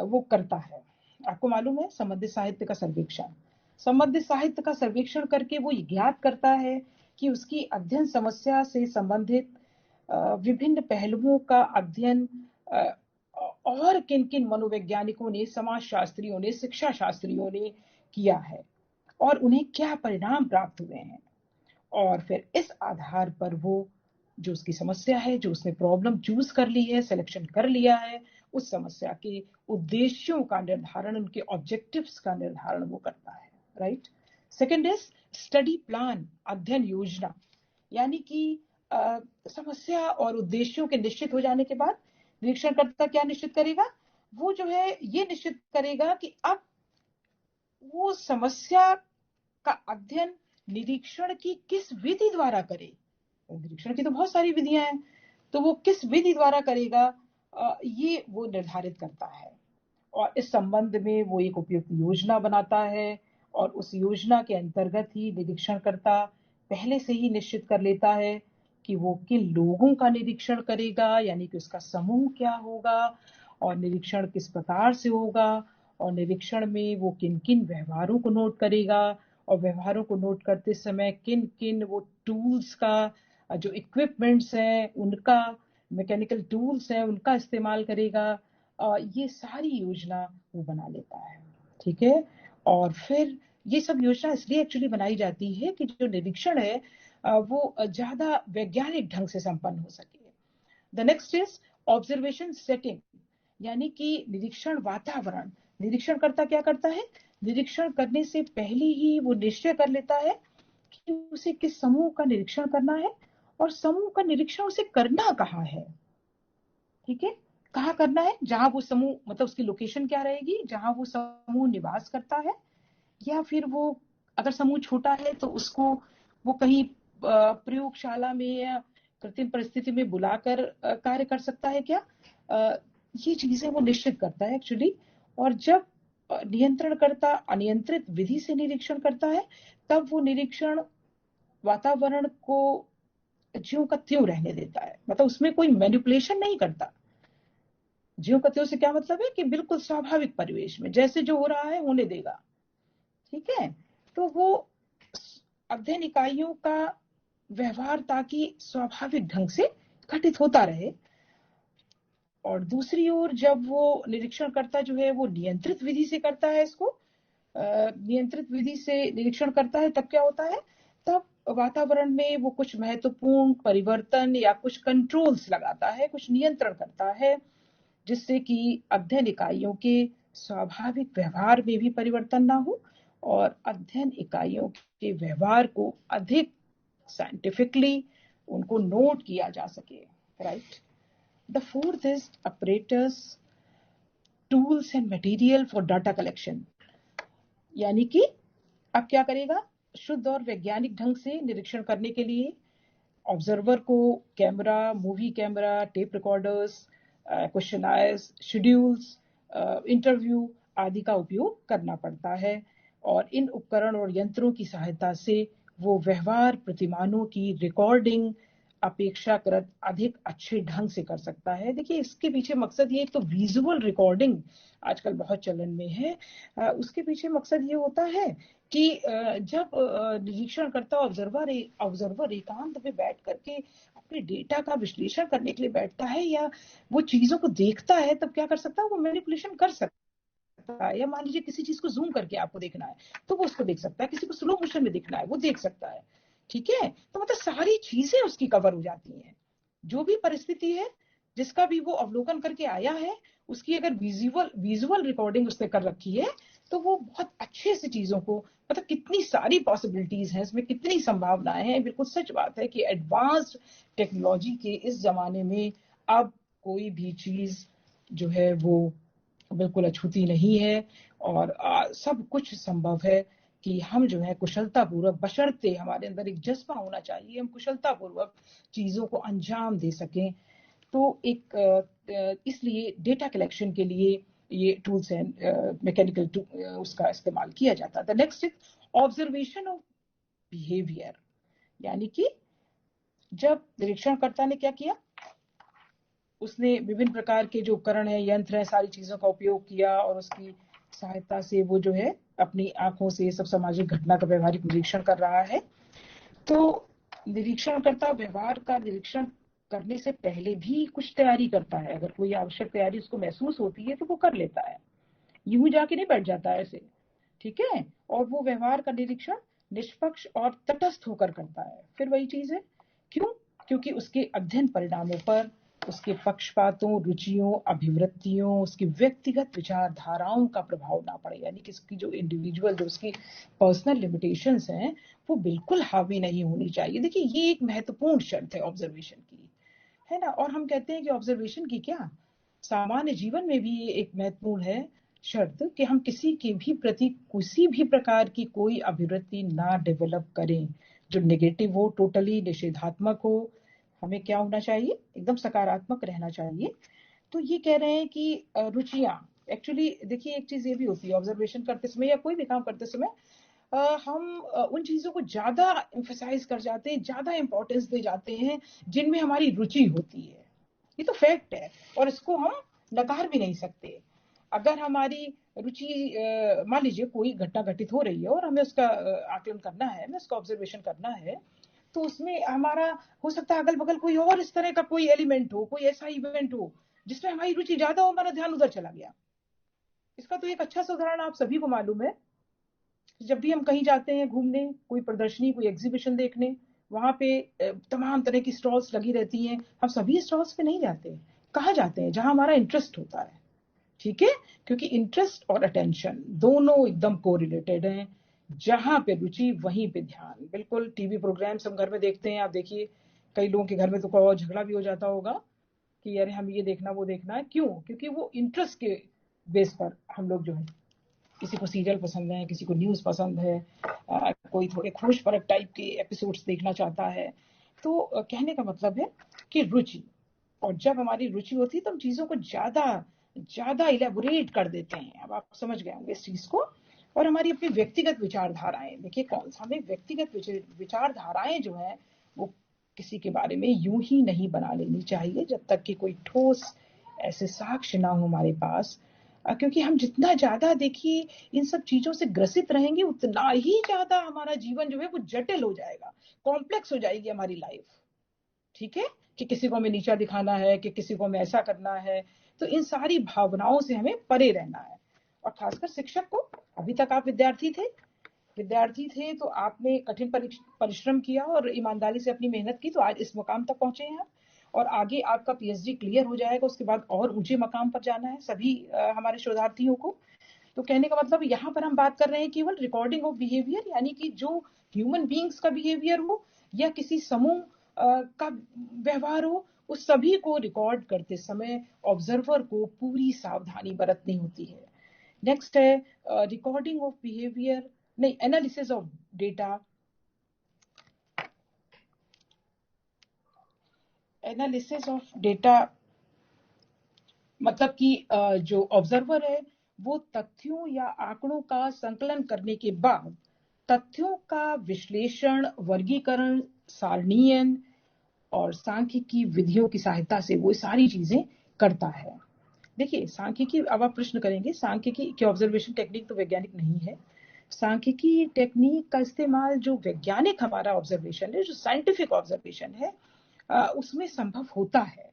वो करता है। आपको मालूम है संबंधित साहित्य का सर्वेक्षण, संबंधित साहित्य का सर्वेक्षण करके वो ज्ञात करता है कि उसकी अध्ययन समस्या से संबंधित विभिन्न पहलुओं का अध्ययन और किन किन मनोवैज्ञानिकों ने, समाजशास्त्रियों ने, शिक्षा शास्त्रियों ने किया है और उन्हें क्या परिणाम प्राप्त हुए हैं। और फिर इस आधार पर वो जो उसकी समस्या है, जो उसने प्रॉब्लम चूज कर ली है, सिलेक्शन कर लिया है, उस समस्या के उद्देश्यों का निर्धारण, उनके ऑब्जेक्टिव्स का निर्धारण वो करता है, right? Second is study plan, अध्ययन योजना, यानी कि समस्या और उद्देश्यों के निश्चित हो जाने के बाद निरीक्षणकर्ता क्या निश्चित करेगा, वो जो है ये निश्चित करेगा कि अब वो समस्या का अध्ययन निरीक्षण की किस विधि द्वारा करे। निरीक्षण की तो बहुत सारी विधियां हैं, तो वो किस विधि द्वारा करेगा ये वो निर्धारित करता है और इस संबंध में वो एक उपयुक्त योजना बनाता है और उस योजना के अंतर्गत ही निरीक्षणकर्ता पहले से ही निश्चित कर लेता है कि वो किन लोगों का निरीक्षण करेगा, यानी कि उसका समूह क्या होगा और निरीक्षण किस प्रकार से होगा और निरीक्षण में वो किन किन व्यवहारों को नोट करेगा और व्यवहारों को नोट करते समय किन किन वो टूल्स का, जो इक्विपमेंट्स हैं उनका, मैकेनिकल टूल्स हैं उनका इस्तेमाल करेगा। ये सारी योजना वो बना लेता है। ठीक है, और फिर ये सब योजना इसलिए एक्चुअली बनाई जाती है कि जो निरीक्षण है वो ज्यादा वैज्ञानिक ढंग से संपन्न हो सके। The next is observation setting, यानी कि निरीक्षण वातावरण। निरीक्षणकर्ता क्या करता है, निरीक्षण करने से पहले ही वो निश्चय कर लेता है कि उसे किस समूह का निरीक्षण करना है और समूह का निरीक्षण उसे करना कहाँ है, ठीक है, कहाँ करना है, जहां वो समूह, मतलब उसकी लोकेशन क्या रहेगी, जहां वो समूह निवास करता है, या फिर वो अगर समूह छोटा है तो उसको वो कहीं प्रयोगशाला में या कृत्रिम परिस्थिति में बुलाकर कार्य कर सकता है क्या, ये चीजें वो निश्चित करता है एक्चुअली। और जब नियंत्रणकर्ता अनियंत्रित विधि से निरीक्षण करता है तब वो निरीक्षण वातावरण को ज्यों का त्यों रहने देता है, मतलब उसमें कोई मैनिपुलेशन नहीं करता। ज्यों का त्यों से क्या मतलब है कि बिल्कुल स्वाभाविक परिवेश में जैसे जो हो रहा है होने देगा, ठीक है। तो वो अध्ययन इकाइयों का व्यवहार ताकि स्वाभाविक ढंग से घटित होता रहे। और दूसरी ओर जब वो निरीक्षणकर्ता जो है वो नियंत्रित विधि से करता है, इसको नियंत्रित विधि से निरीक्षण करता है, तब क्या होता है, तब वातावरण में वो कुछ महत्वपूर्ण परिवर्तन या कुछ कंट्रोल्स लगाता है, कुछ नियंत्रण करता है, जिससे कि अध्ययन इकाइयों के स्वाभाविक व्यवहार में भी परिवर्तन ना हो और अध्ययन इकाइयों के व्यवहार को अधिक साइंटिफिकली उनको नोट किया जा सके, right. The fourth is apparatus, tools and material for data collection, यानी कि अब क्या करेगा, शुद्ध और वैज्ञानिक ढंग से निरीक्षण करने के लिए ऑब्जर्वर को camera, movie camera, tape recorders, questionnaires, schedules, interview आदि का उपयोग करना पड़ता है। और इन उपकरण और यंत्रों की सहायता से वो व्यवहार प्रतिमानों की रिकॉर्डिंग अपेक्षाकृत अधिक अच्छे ढंग से कर सकता है। देखिए इसके पीछे मकसद ये, एक तो विजुअल रिकॉर्डिंग आजकल बहुत चलन में है, उसके पीछे मकसद ये होता है कि जब निरीक्षण करता ऑब्जर्वर एकांत में बैठ करके अपने डेटा का विश्लेषण करने के लिए बैठता है या वो चीजों को देखता है, तब क्या कर सकता है, वो मैनिपुलेशन कर सकता है। या मान लीजिए किसी चीज को जूम करके आपको देखना है तो वो उसको देख सकता है, किसी को स्लो मोशन में देखना है वो देख सकता है, ठीक है। तो मतलब सारी चीजें उसकी कवर हो जाती हैं, जो भी परिस्थिति है जिसका भी वो अवलोकन करके आया है, उसकी अगर विजुअल रिकॉर्डिंग उसने कर रखी है तो वो बहुत अच्छे से चीजों को, मतलब कितनी सारी पॉसिबिलिटीज हैं इसमें, कितनी संभावनाएं हैं। बिल्कुल सच बात है कि एडवांस्ड टेक्नोलॉजी के इस जमाने में अब कोई भी चीज जो है वो बिल्कुल अछूती नहीं है और सब कुछ संभव है कि हम जो है कुशलता पूर्वक, बशर्ते हमारे अंदर एक जज्बा होना चाहिए, हम कुशलता पूर्वक चीजों को अंजाम दे सकें। तो एक इसलिए डेटा कलेक्शन के लिए ये टूल्स एंड मैकेनिकल उसका इस्तेमाल किया जाता है। Next is observation of behaviour, यानी कि जब निरीक्षणकर्ता ने क्या किया, उसने विभिन्न प्रकार के जो उपकरण है, यंत्र है, सारी चीजों का उपयोग किया और उसकी सहायता से वो जो है अपनी आंखों से सब सामाजिक घटना का व्यवहारिक निरीक्षण कर रहा है। तो निरीक्षणकर्ता व्यवहार का निरीक्षण करने से पहले भी कुछ तैयारी करता है, अगर कोई आवश्यक तैयारी उसको महसूस होती है तो वो कर लेता है, यूं जाके नहीं बैठ जाता है ऐसे, ठीक है। और वो व्यवहार का निरीक्षण निष्पक्ष और तटस्थ होकर करता है। फिर वही चीज है, क्यों, क्योंकि उसके अध्ययन परिणामों पर उसके पक्षपातों, रुचियों, अभिवृत्तियों, उसकी व्यक्तिगत विचारधाराओं का प्रभाव ना पड़े, यानी कि उसकी जो इंडिविजुअल, जो उसकी पर्सनल लिमिटेशंस हैं वो बिल्कुल हावी नहीं होनी चाहिए। देखिए ये एक महत्वपूर्ण शर्त है ऑब्जर्वेशन की, है ना। और हम कहते हैं कि ऑब्जर्वेशन की क्या, सामान्य जीवन में भी ये एक महत्वपूर्ण है शर्त कि हम किसी के भी प्रति किसी भी प्रकार की कोई अभिवृत्ति ना डेवलप करें जो नेगेटिव हो, टोटली निषेधात्मक हो। हमें क्या होना चाहिए, एकदम सकारात्मक रहना चाहिए। तो ये कह रहे हैं कि रुचियां, एक्चुअली देखिए एक चीज ये भी होती है ऑब्जर्वेशन करते समय या कोई भी काम करते समय, हम उन चीजों को ज्यादा एम्फेसाइज कर जाते हैं, ज्यादा इंपॉर्टेंस दे जाते हैं जिनमें हमारी रुचि होती है। ये तो फैक्ट है और इसको हम नकार भी नहीं सकते। अगर हमारी रुचि, मान लीजिए कोई घटना घटित हो रही है और हमें उसका आकलन करना है, हमें उसका ऑब्जर्वेशन करना है, तो उसमें हमारा हो सकता है अगल बगल कोई और इस तरह का कोई एलिमेंट हो, कोई ऐसा इवेंट हो जिसमें हमारी रुचि ज्यादा हो, हमारा ध्यान उधर चला गया। इसका तो एक अच्छा सा उदाहरण आप सभी को मालूम है, जब भी हम कहीं जाते हैं घूमने, कोई प्रदर्शनी, कोई एग्जीबिशन देखने, वहां पे तमाम तरह की स्टॉल्स लगी रहती हैं, हम सभी स्टॉल्स पे नहीं जाते, कहाँ जाते हैं, जहां हमारा इंटरेस्ट होता है, ठीक है। क्योंकि इंटरेस्ट और अटेंशन दोनों एकदम कोरिलेटेड हैं, जहां पे रुचि वहीं पे ध्यान। बिल्कुल टीवी प्रोग्राम्स हम घर में देखते हैं, आप देखिए कई लोगों के घर में तो कोई और झगड़ा भी हो जाता होगा कि अरे हम ये देखना वो देखना है। क्यों? क्योंकि वो इंटरेस्ट के बेस पर हम लोग जो है, किसी को सीरियल पसंद है, किसी को न्यूज़ पसंद है, कोई थोड़े खोज परख टाइप के एपिसोड्स देखना चाहता है। तो कहने का मतलब है कि रुचि, और जब हमारी रुचि होती है तो हम चीज़ों को ज़्यादा इलेबोरेट कर देते हैं। अब आप समझ गए होंगे इस चीज़ को। और हमारी अपनी व्यक्तिगत विचारधाराएं, देखिए कौन सा, हमें व्यक्तिगत विचारधाराएं जो है वो किसी के बारे में यूं ही नहीं बना लेनी चाहिए जब तक कि कोई ठोस ऐसे साक्ष्य ना हो हमारे पास। क्योंकि हम जितना ज्यादा देखिए इन सब चीजों से ग्रसित रहेंगे उतना ही ज्यादा हमारा जीवन जो है वो जटिल हो जाएगा, कॉम्प्लेक्स हो जाएगी हमारी लाइफ। ठीक है, कि किसी को हमें नीचा दिखाना है, कि किसी को हमें ऐसा करना है। तो इन सारी भावनाओं से हमें परे रहना है। और खासकर शिक्षक को, अभी तक आप विद्यार्थी थे तो आपने कठिन परिश्रम किया और ईमानदारी से अपनी मेहनत की, तो आज इस मुकाम तक पहुंचे हैं आप। और आगे आपका पीएचडी क्लियर हो जाएगा, उसके बाद और ऊंचे मकाम पर जाना है सभी हमारे शोधार्थियों को। तो कहने का मतलब यहाँ पर हम बात कर रहे हैं केवल रिकॉर्डिंग ऑफ बिहेवियर, यानी कि जो ह्यूमन बींग्स का बिहेवियर हो या किसी समूह का व्यवहार हो, उस सभी को रिकॉर्ड करते समय ऑब्जर्वर को पूरी सावधानी बरतनी होती है। नेक्स्ट है रिकॉर्डिंग ऑफ बिहेवियर, नहीं, analysis of data. Analysis of data मतलब कि जो ऑब्जर्वर है वो तथ्यों या आंकड़ों का संकलन करने के बाद तथ्यों का विश्लेषण, वर्गीकरण, सारणीयन और सांख्यिकी विधियों की सहायता से वो सारी चीजें करता है। देखिए सांख्यिकी, अब आप प्रश्न करेंगे सांख्यिकी की ऑब्जर्वेशन टेक्निक तो वैज्ञानिक नहीं है। सांख्यिकी टेक्निक का इस्तेमाल जो वैज्ञानिक हमारा ऑब्जर्वेशन है, जो साइंटिफिक ऑब्जर्वेशन है, उसमें संभव होता है।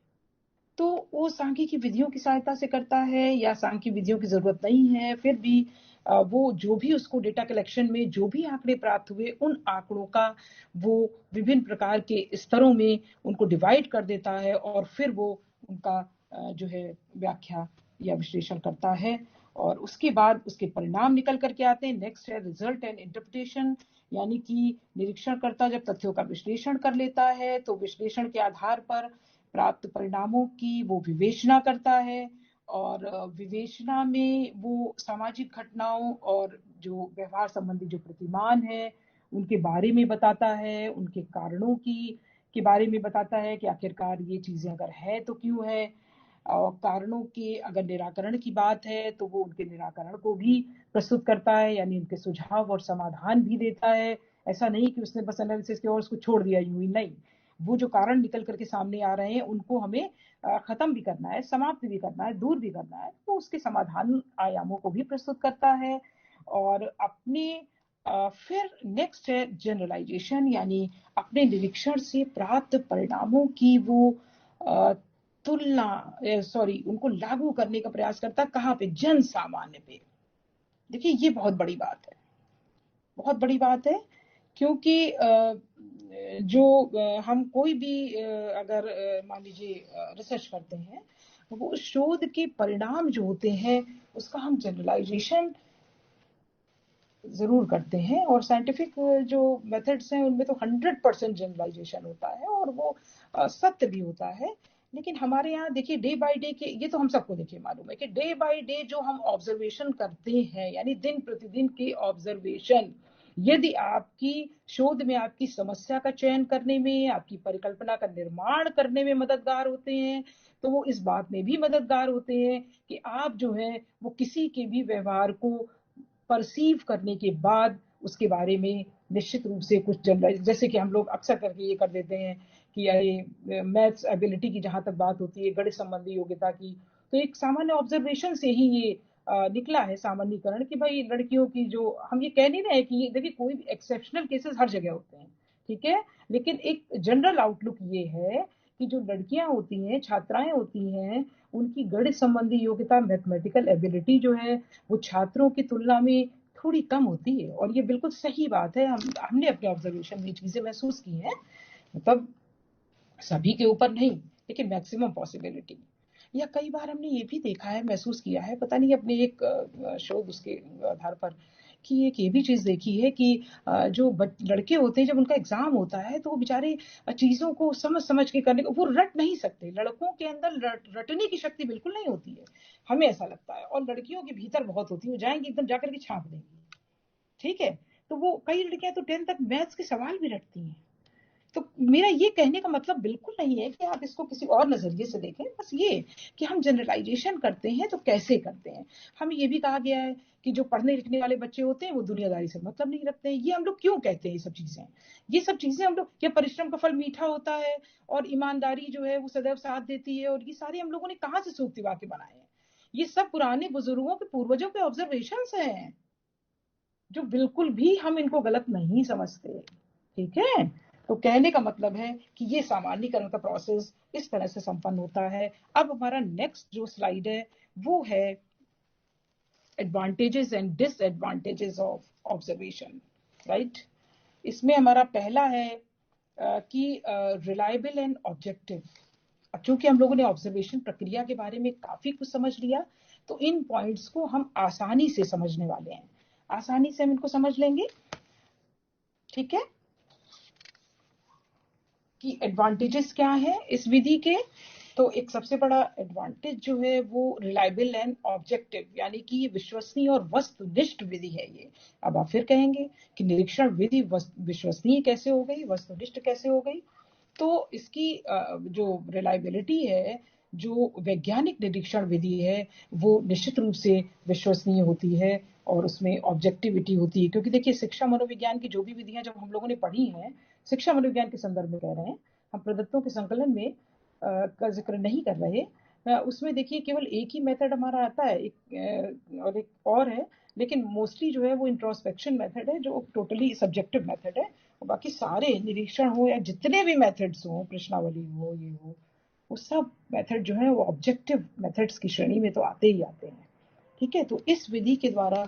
तो वो सांख्यिकी विधियों की सहायता से करता है या सांख्यिकी विधियों की जरूरत नहीं है, फिर भी वो जो भी उसको डेटा कलेक्शन में जो भी आंकड़े प्राप्त हुए, उन आंकड़ों का वो विभिन्न प्रकार के स्तरों में उनको डिवाइड कर देता है और फिर वो उनका जो है व्याख्या या विश्लेषण करता है और उसके बाद उसके परिणाम निकल करके आते हैं। नेक्स्ट है रिजल्ट एंड इंटरप्रिटेशन, यानी कि निरीक्षणकर्ता जब तथ्यों का विश्लेषण कर लेता है तो विश्लेषण के आधार पर प्राप्त परिणामों की वो विवेचना करता है और विवेचना में वो सामाजिक घटनाओं और जो व्यवहार संबंधी जो प्रतिमान है उनके बारे में बताता है, उनके कारणों के बारे में बताता है कि आखिरकार ये चीजें अगर है तो क्यों है, और कारणों के अगर निराकरण की बात है तो वो उनके निराकरण को भी प्रस्तुत करता है, यानी उनके सुझाव और समाधान भी देता है। ऐसा नहीं कि उसने बस एनालिसिस किया और उसको छोड़ दिया यूं ही, नहीं, वो जो कारण निकल करके सामने आ रहे हैं उनको हमें खत्म भी करना है, समाप्त भी करना है, दूर भी करना है, तो उसके समाधान आयामों को भी प्रस्तुत करता है। और अपने फिर नेक्स्ट है जनरलाइजेशन, यानी अपने निरीक्षण से प्राप्त परिणामों की वो उनको लागू करने का प्रयास करता है। कहाँ पे? जन सामान्य पे। देखिए ये बहुत बड़ी बात है, क्योंकि जो हम कोई भी अगर मान लीजिए रिसर्च करते हैं, वो शोध के परिणाम जो होते हैं उसका हम जनरलाइजेशन जरूर करते हैं और साइंटिफिक जो मेथड्स हैं उनमें तो 100% जनरलाइजेशन होता है और वो सत्य भी होता है। लेकिन हमारे यहाँ देखिए डे बाय डे के, ये तो हम सबको देखिए मालूम है कि डे बाय डे जो हम ऑब्जर्वेशन करते हैं, यानी दिन प्रतिदिन के ऑब्जर्वेशन, यदि आपकी शोध में आपकी समस्या का चयन करने में, आपकी परिकल्पना का निर्माण करने में मददगार होते हैं, तो वो इस बात में भी मददगार होते हैं कि आप जो है वो किसी के भी व्यवहार को परसीव करने के बाद उसके बारे में निश्चित रूप से कुछ जनरल, जैसे कि हम लोग अक्सर करके ये कर देते हैं कि ये मैथ्स एबिलिटी की जहां तक बात होती है, गणित संबंधी योग्यता की, तो एक सामान्य ऑब्जर्वेशन से ही ये निकला है सामान्यीकरण कि भाई लड़कियों की जो, हम ये कह नहीं रहे कि देखिए कोई भी एक्सेप्शनल केसेस हर जगह होते हैं, ठीक है, लेकिन एक जनरल आउटलुक ये है कि जो लड़कियां होती हैं, छात्राएं होती हैं, उनकी गणित संबंधी योग्यता, मैथमेटिकल एबिलिटी जो है वो छात्रों की तुलना में थोड़ी कम होती है। और ये बिल्कुल सही बात है, हमने अपने ऑब्जर्वेशन में ये चीजें महसूस की हैं, मतलब सभी के ऊपर नहीं लेकिन मैक्सिमम पॉसिबिलिटी। या कई बार हमने ये भी देखा है, महसूस किया है, पता नहीं अपने एक शोध उसके आधार पर कि एक ये भी चीज देखी है कि जो लड़के होते हैं जब उनका एग्जाम होता है तो वो बेचारे चीजों को समझ समझ के करने को वो रट नहीं सकते। लड़कों के अंदर रटने की शक्ति बिल्कुल नहीं होती है, हमें ऐसा लगता है, और लड़कियों के भीतर बहुत होती है। वो जाएंगी एकदम जाकर के छाप देंगी, ठीक है। तो वो कई लड़कियां तो 10 तक मैथ्स के सवाल भी रटती हैं। तो मेरा ये कहने का मतलब बिल्कुल नहीं है कि आप इसको किसी और नजरिए से देखें, बस ये कि हम जनरलाइजेशन करते हैं तो कैसे करते हैं। हमें ये भी कहा गया है कि जो पढ़ने लिखने वाले बच्चे होते हैं वो दुनियादारी से मतलब नहीं रखते हैं। ये हम लोग क्यों कहते हैं ये सब चीजें हम लोग, क्या परिश्रम का फल मीठा होता है और ईमानदारी जो है वो सदैव साथ देती है, और ये सारे हम लोगों ने कहाँ से सूक्ति वाक्य बनाए हैं? ये सब पुराने बुजुर्गों के पूर्वजों के ऑब्जर्वेशंस हैं, जो बिल्कुल भी हम इनको गलत नहीं समझते, ठीक है। तो कहने का मतलब है कि ये सामान्यीकरण का प्रोसेस इस तरह से संपन्न होता है। अब हमारा नेक्स्ट जो स्लाइड है वो है advantages and disadvantages of observation, right. इसमें हमारा पहला है कि रिलायबल एंड ऑब्जेक्टिव। चूंकि हम लोगों ने ऑब्जर्वेशन प्रक्रिया के बारे में काफी कुछ समझ लिया, तो इन पॉइंट्स को हम आसानी से समझने वाले हैं, आसानी से हम इनको समझ लेंगे, ठीक है। कि एडवांटेजेस क्या है इस विधि के। तो एक सबसे बड़ा एडवांटेज जो है वो रिलायबल एंड ऑब्जेक्टिव, यानी कि ये विश्वसनीय और वस्तुनिष्ठ विधि है। ये अब आप फिर कहेंगे कि निरीक्षण विधि विश्वसनीय कैसे हो गई, वस्तुनिष्ठ कैसे हो गई? तो इसकी जो रिलायबिलिटी है, जो वैज्ञानिक निरीक्षण विधि है, वो निश्चित रूप से विश्वसनीय होती है और उसमें ऑब्जेक्टिविटी होती है। क्योंकि देखिए, शिक्षा मनोविज्ञान की जो भी विधियां जब हम लोगों ने पढ़ी हैं, शिक्षा मनोविज्ञान के संदर्भ में कह रहे हैं, हम प्रदत्तों के संकलन में का जिक्र नहीं कर रहे। उसमें देखिए केवल एक ही मेथड हमारा आता है, और एक और है, लेकिन मोस्टली जो है वो इंट्रोस्पेक्शन मेथड है, जो टोटली सब्जेक्टिव मेथड है। और बाकी सारे निरीक्षण हो या जितने भी मेथड्स हो, प्रश्नावली हो, ये हो, वो सब मेथड जो है वो ऑब्जेक्टिव मेथड्स की श्रेणी में तो आते ही आते हैं, ठीक है। तो इस विधि के द्वारा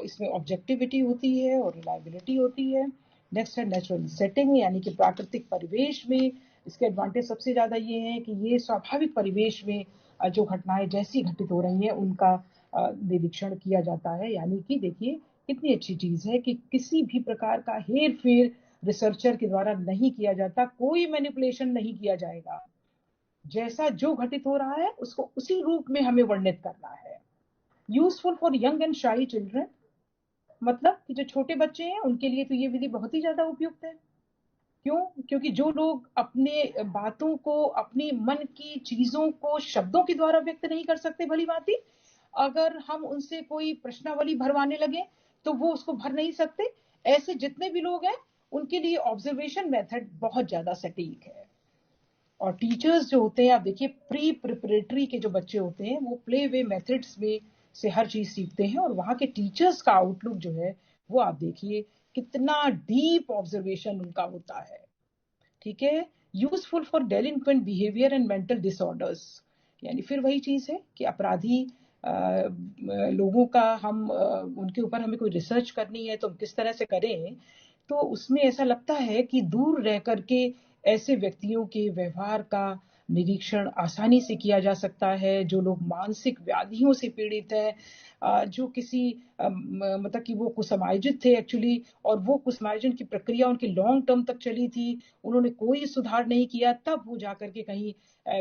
इसमें ऑब्जेक्टिविटी होती है और रिलायबिलिटी होती है। नेक्स्ट है नेचुरल सेटिंग, यानी कि प्राकृतिक परिवेश में इसके एडवांटेज सबसे ज्यादा ये है कि ये स्वाभाविक परिवेश में जो घटनाएं जैसी घटित हो रही हैं उनका निरीक्षण किया जाता है। यानी कि देखिए कितनी अच्छी चीज है कि किसी भी प्रकार का हेर फेर रिसर्चर के द्वारा नहीं किया जाता, कोई मैनिपुलेशन नहीं किया जाएगा। जैसा जो घटित हो रहा है उसको उसी रूप में हमें वर्णित करना है। यूजफुल फॉर यंग एंड शाई चिल्ड्रन, मतलब कि जो छोटे बच्चे हैं उनके लिए तो ये विधि बहुत ही ज्यादा उपयुक्त है। क्यों? क्योंकि जो लोग अपने बातों को, अपनी मन की चीजों को शब्दों के द्वारा व्यक्त नहीं कर सकते भली भांति, अगर हम उनसे कोई प्रश्नावली भरवाने लगे तो वो उसको भर नहीं सकते। ऐसे जितने भी लोग हैं उनके लिए ऑब्जर्वेशन मेथड बहुत ज्यादा सटीक है। और टीचर्स जो होते हैं, आप देखिए प्री प्रिपरेटरी के जो बच्चे होते हैं वो प्ले वे मेथड्स में से हर चीज सीखते हैं, और वहां के टीचर्स का आउटलुक जो है वो आप देखिए कितना डीप ऑब्जर्वेशन उनका होता है, ठीक है। Useful for delinquent behaviour and mental disorders, यानी फिर वही चीज है कि अपराधी लोगों का हम उनके ऊपर हमें कोई रिसर्च करनी है तो हम किस तरह से करें। तो उसमें ऐसा लगता है कि दूर रह करके ऐसे व्यक्तियों के व्यवहार का निरीक्षण आसानी से किया जा सकता है, जो लोग मानसिक व्याधियों से पीड़ित है, जो किसी मतलब कि वो कुसमायोजित थे एक्चुअली, और वो कुसमायोजन की प्रक्रिया उनकी लॉन्ग टर्म तक चली थी, उन्होंने कोई सुधार नहीं किया, तब वो जाकर के कहीं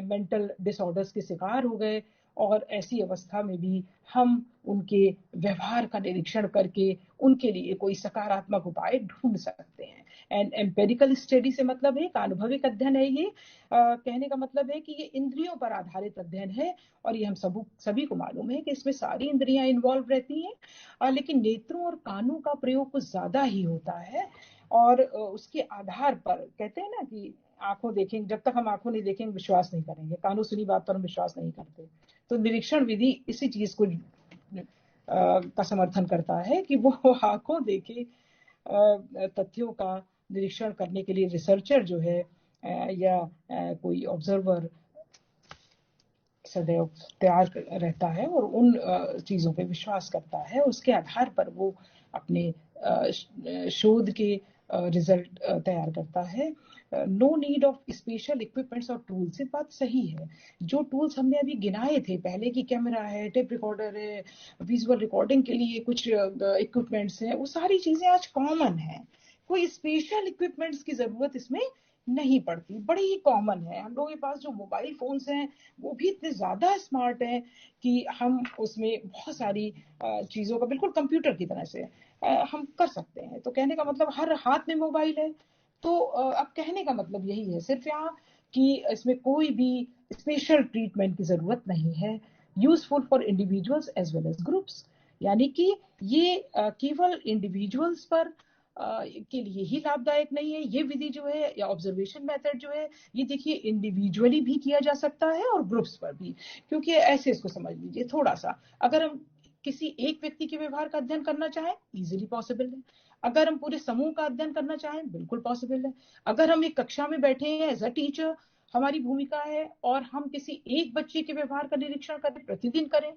मेंटल डिसऑर्डर्स के शिकार हो गए। और ऐसी अवस्था में भी हम उनके व्यवहार का निरीक्षण करके उनके लिए कोई सकारात्मक उपाय ढूंढ सकते हैं। एंड एम्पेरिकल स्टडी से मतलब है, आनुभविक अध्ययन है ये। कहने का मतलब है कि ये इंद्रियों पर आधारित अध्ययन है, और ये हम सभी को मालूम है कि इसमें सारी इंद्रियां इन्वॉल्व रहती हैं, लेकिन नेत्रों और कानों का प्रयोग कुछ ज्यादा ही होता है। और उसके आधार पर कहते हैं ना कि आंखों देखेंगे, जब तक हम आंखों नहीं देखेंगे विश्वास नहीं करेंगे, कानों सुनी बात पर हम विश्वास नहीं करते। तो निरीक्षण विधि इसी चीज को का समर्थन करता है कि वो आंखों देखे तथ्यों का निरीक्षण करने के लिए रिसर्चर जो है या कोई ऑब्जर्वर सदैव तैयार रहता है और उन चीजों पे विश्वास करता है। उसके आधार पर वो अपने शोध के रिजल्ट तैयार करता है। No need of special equipments और टूल्स, ये बात सही है। जो टूल्स हमने अभी गिनाए थे पहले की, कैमरा है, टेप रिकॉर्डर है, विजुअल रिकॉर्डिंग के लिए कुछ इक्विपमेंट्स हैं, वो सारी चीजें आज कॉमन है। कोई स्पेशल इक्विपमेंट्स की जरूरत इसमें नहीं पड़ती, बड़ी ही कॉमन है। हम लोगों के पास जो मोबाइल फोन्स हैं वो भी इतने ज्यादा स्मार्ट हैं कि हम उसमें बहुत सारी चीजों का बिल्कुल कंप्यूटर की तरह से हम कर सकते हैं। तो कहने का मतलब हर हाथ में मोबाइल है। तो अब कहने का मतलब यही है सिर्फ यहाँ कि इसमें कोई भी स्पेशल ट्रीटमेंट की जरूरत नहीं है। Useful for individuals as well as groups, यानी कि ये केवल इंडिविजुअल्स पर के लिए ही लाभदायक नहीं है। ये विधि जो है या ऑब्जर्वेशन मेथड जो है, ये देखिए इंडिविजुअली भी किया जा सकता है और ग्रुप्स पर भी। क्योंकि ऐसे इसको समझ लीजिए थोड़ा सा, अगर हम किसी एक व्यक्ति के व्यवहार का अध्ययन करना चाहें, इजीली पॉसिबल है। अगर हम पूरे समूह का अध्ययन करना चाहें, बिल्कुल पॉसिबल है। अगर हम एक कक्षा में बैठे हैं एज अ टीचर, हमारी भूमिका है, और हम किसी एक बच्चे के व्यवहार का निरीक्षण करें, प्रतिदिन करें,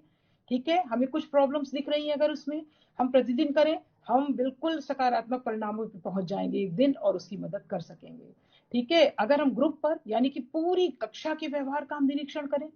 ठीक है, हमें कुछ प्रॉब्लम्स दिख रही हैं, अगर उसमें हम प्रतिदिन करें, हम बिल्कुल सकारात्मक परिणामों पर पहुंच जाएंगे एक दिन और उसकी मदद कर सकेंगे। ठीक है, अगर हम ग्रुप पर यानी कि पूरी कक्षा के व्यवहार का हम निरीक्षण करें,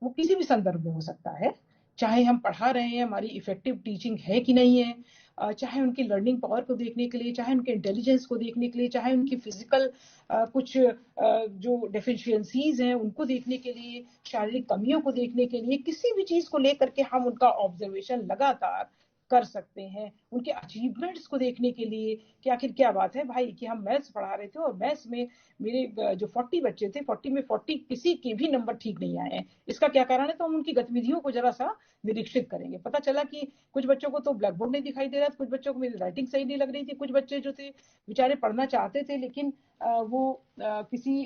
वो किसी भी संदर्भ में हो सकता है, चाहे हम पढ़ा रहे हैं, हमारी इफेक्टिव टीचिंग है कि नहीं है, चाहे उनकी लर्निंग पावर को देखने के लिए, चाहे उनके इंटेलिजेंस को देखने के लिए, चाहे उनकी फिजिकल कुछ जो डेफिशिएंसीज हैं उनको देखने के लिए, शारीरिक कमियों को देखने के लिए, किसी भी चीज को लेकर के हम उनका ऑब्जर्वेशन लगातार कर सकते हैं। उनके अचीवमेंट्स को देखने के लिए कि आखिर क्या बात है भाई कि हम मैथ्स पढ़ा रहे थे और मैथ्स में मेरे जो 40 बच्चे थे, 40 में 40 किसी के भी नंबर ठीक नहीं आए हैं, इसका क्या कारण है? तो हम उनकी गतिविधियों को जरा सा निरीक्षित करेंगे। पता चला कि कुछ बच्चों को तो ब्लैक बोर्ड नहीं दिखाई दे रहा था, कुछ बच्चों को मेरी राइटिंग सही नहीं लग रही थी, कुछ बच्चे जो थे बेचारे पढ़ना चाहते थे लेकिन वो किसी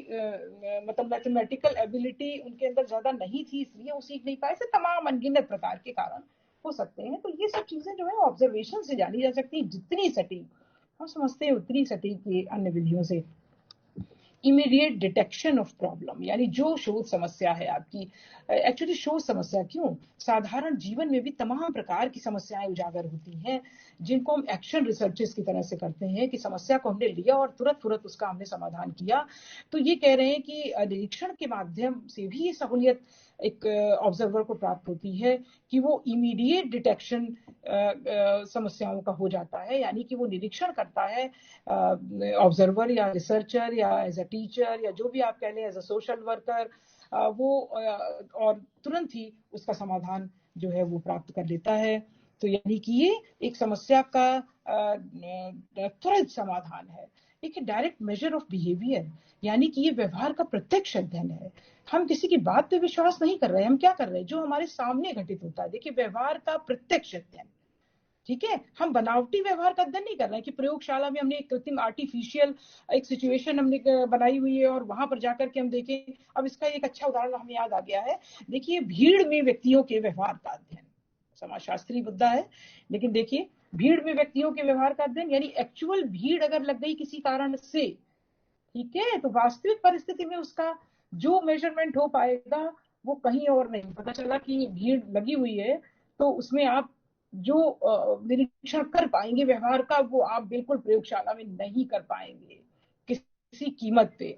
मतलब मैथमेटिकल एबिलिटी उनके अंदर ज्यादा नहीं थी, इसलिए वो सीख नहीं पाए। ऐसे तमाम अनगिनत प्रकार के कारण हो सकते हैं। तो ये सब चीजें जो है ऑब्जर्वेशन से जानी जा सकती है। जितनी सटीक हम समझते हैं उतनी सटीक ये अन्य विधियों से। इमीडिएट डिटेक्शन ऑफ प्रॉब्लम, यानी जो शोध समस्या है आपकी, एक्चुअली शोध समस्या क्यों, साधारण जीवन में भी तमाम प्रकार की समस्याएं उजागर होती हैं जिनको हम एक्शन रिसर्चेस की तरह से करते हैं कि समस्या को हमने लिया और तुरंत उसका हमने समाधान किया। तो ये कह रहे हैं कि निरीक्षण के माध्यम से भी ये सहूलियत एक ऑब्जर्वर को प्राप्त होती है कि वो इमीडिएट डिटेक्शन समस्याओं का हो जाता है, यानी कि वो निरीक्षण करता है ऑब्जर्वर या रिसर्चर या एज अ टीचर या जो भी आप कह लें, एज अ सोशल वर्कर, वो और तुरंत ही उसका समाधान जो है वो प्राप्त कर लेता है। तो यानी कि ये एक समस्या का त्वरित समाधान है। एक डायरेक्ट मेजर ऑफ बिहेवियर, यानी कि ये व्यवहार का प्रत्यक्ष अध्ययन है। हम किसी की बात पे विश्वास नहीं कर रहे हैं, हम क्या कर रहे हैं, जो हमारे सामने घटित होता है। देखिए, व्यवहार का प्रत्यक्ष अध्ययन, ठीक है, हम बनावटी व्यवहार का अध्ययन नहीं कर रहे हैं कि प्रयोगशाला में हमने एक कृत्रिम आर्टिफिशियल एक सिचुएशन हमने बनाई हुई है और वहां पर जाकर के हम देखें। अब इसका एक अच्छा उदाहरण हमें याद आ गया है। देखिए, भीड़ में व्यक्तियों के व्यवहार का अध्ययन समाजशास्त्री मुद्दा है, लेकिन देखिए भीड़ में व्यक्तियों के व्यवहार का अध्ययन, यानी एक्चुअल भीड़ अगर लग गई किसी कारण से, ठीक है, तो वास्तविक परिस्थिति में उसका जो मेजरमेंट हो पाएगा वो कहीं और नहीं। पता चला कि भीड़ लगी हुई है, तो उसमें आप जो निरीक्षण कर पाएंगे व्यवहार का, वो आप बिल्कुल प्रयोगशाला में नहीं कर पाएंगे किसी कीमत पे।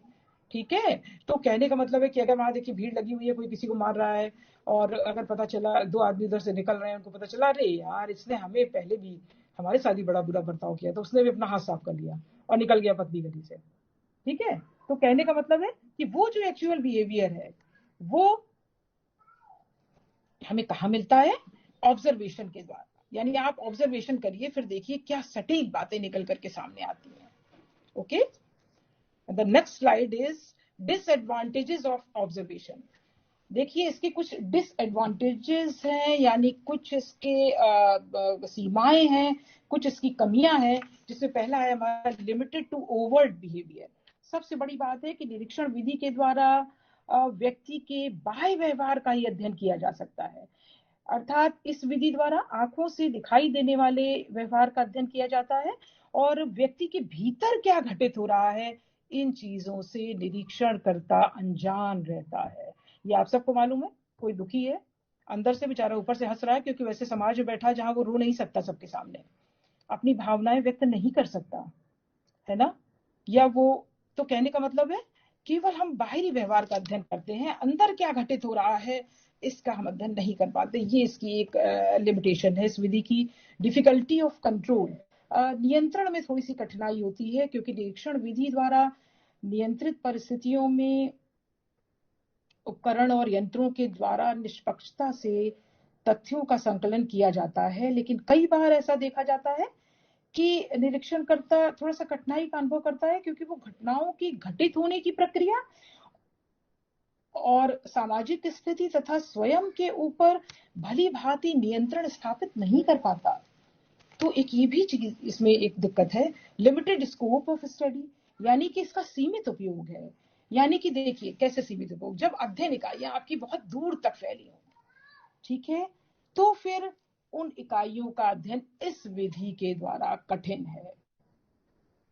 ठीक है, तो कहने का मतलब है कि अगर वहां देखिए भीड़ लगी हुई है, कोई किसी को मार रहा है, और अगर पता चला दो आदमी उधर से निकल रहे हैं, उनको पता चला अरे यार इसने हमें पहले भी हमारे साथ ही बड़ा बुरा बर्ताव किया, तो उसने भी अपना हाथ साफ कर लिया और निकल गया पतली गली से। ठीक है, तो कहने का मतलब है कि वो जो एक्चुअल बिहेवियर है वो हमें कहाँ मिलता है, ऑब्जर्वेशन के द्वारा। यानी आप ऑब्जर्वेशन करिए, फिर देखिए क्या सटीक बातें निकल करके सामने आती हैं। Okay, the next slide is disadvantages of observation. देखिए, इसके कुछ डिसएडवांटेजेस हैं, यानी कुछ इसके सीमाएं हैं, कुछ इसकी कमियां हैं। जिसमें पहला है हमारा लिमिटेड टू ओवर्ट बिहेवियर। सबसे बड़ी बात है कि निरीक्षण विधि के द्वारा व्यक्ति के बाह्य व्यवहार का ही अध्ययन किया जा सकता है। अर्थात इस विधि द्वारा आंखों से दिखाई देने वाले व्यवहार का अध्ययन किया जाता है और व्यक्ति के भीतर क्या घटित हो रहा है इन चीजों से निरीक्षणकर्ता अनजान रहता है। ये आप सबको मालूम है, कोई दुखी है अंदर से बेचारा, ऊपर से हंस रहा है क्योंकि वैसे समाज में बैठा जहां वो रो नहीं सकता, सबके सामने अपनी भावनाएं व्यक्त नहीं कर सकता, है ना, या वो, तो कहने का मतलब है केवल हम बाहरी व्यवहार का अध्ययन करते हैं, अंदर क्या घटित हो रहा है इसका हम अध्ययन नहीं कर पाते। ये इसकी एक लिमिटेशन है इस विधि की। डिफिकल्टी ऑफ कंट्रोल, नियंत्रण में थोड़ी सी कठिनाई होती है, क्योंकि निरीक्षण विधि द्वारा नियंत्रित परिस्थितियों में उपकरण और यंत्रों के द्वारा निष्पक्षता से तथ्यों का संकलन किया जाता है, लेकिन कई बार ऐसा देखा जाता है कि निरीक्षणकर्ता थोड़ा सा कठिनाई का अनुभव करता है, क्योंकि वो घटनाओं की घटित होने की प्रक्रिया और सामाजिक स्थिति तथा स्वयं के ऊपर भली भांति नियंत्रण स्थापित नहीं कर पाता। तो एक ये भी चीज इसमें एक दिक्कत है, लिमिटेड स्कोप ऑफ स्टडी, यानी कि इसका सीमित उपयोग है। यानी कि देखिए कैसे सीमित उपयोग, जब अध्ययन इकाइयां आपकी बहुत दूर तक फैली हो, ठीक है, तो फिर उन इकाइयों का अध्ययन इस विधि के द्वारा कठिन है।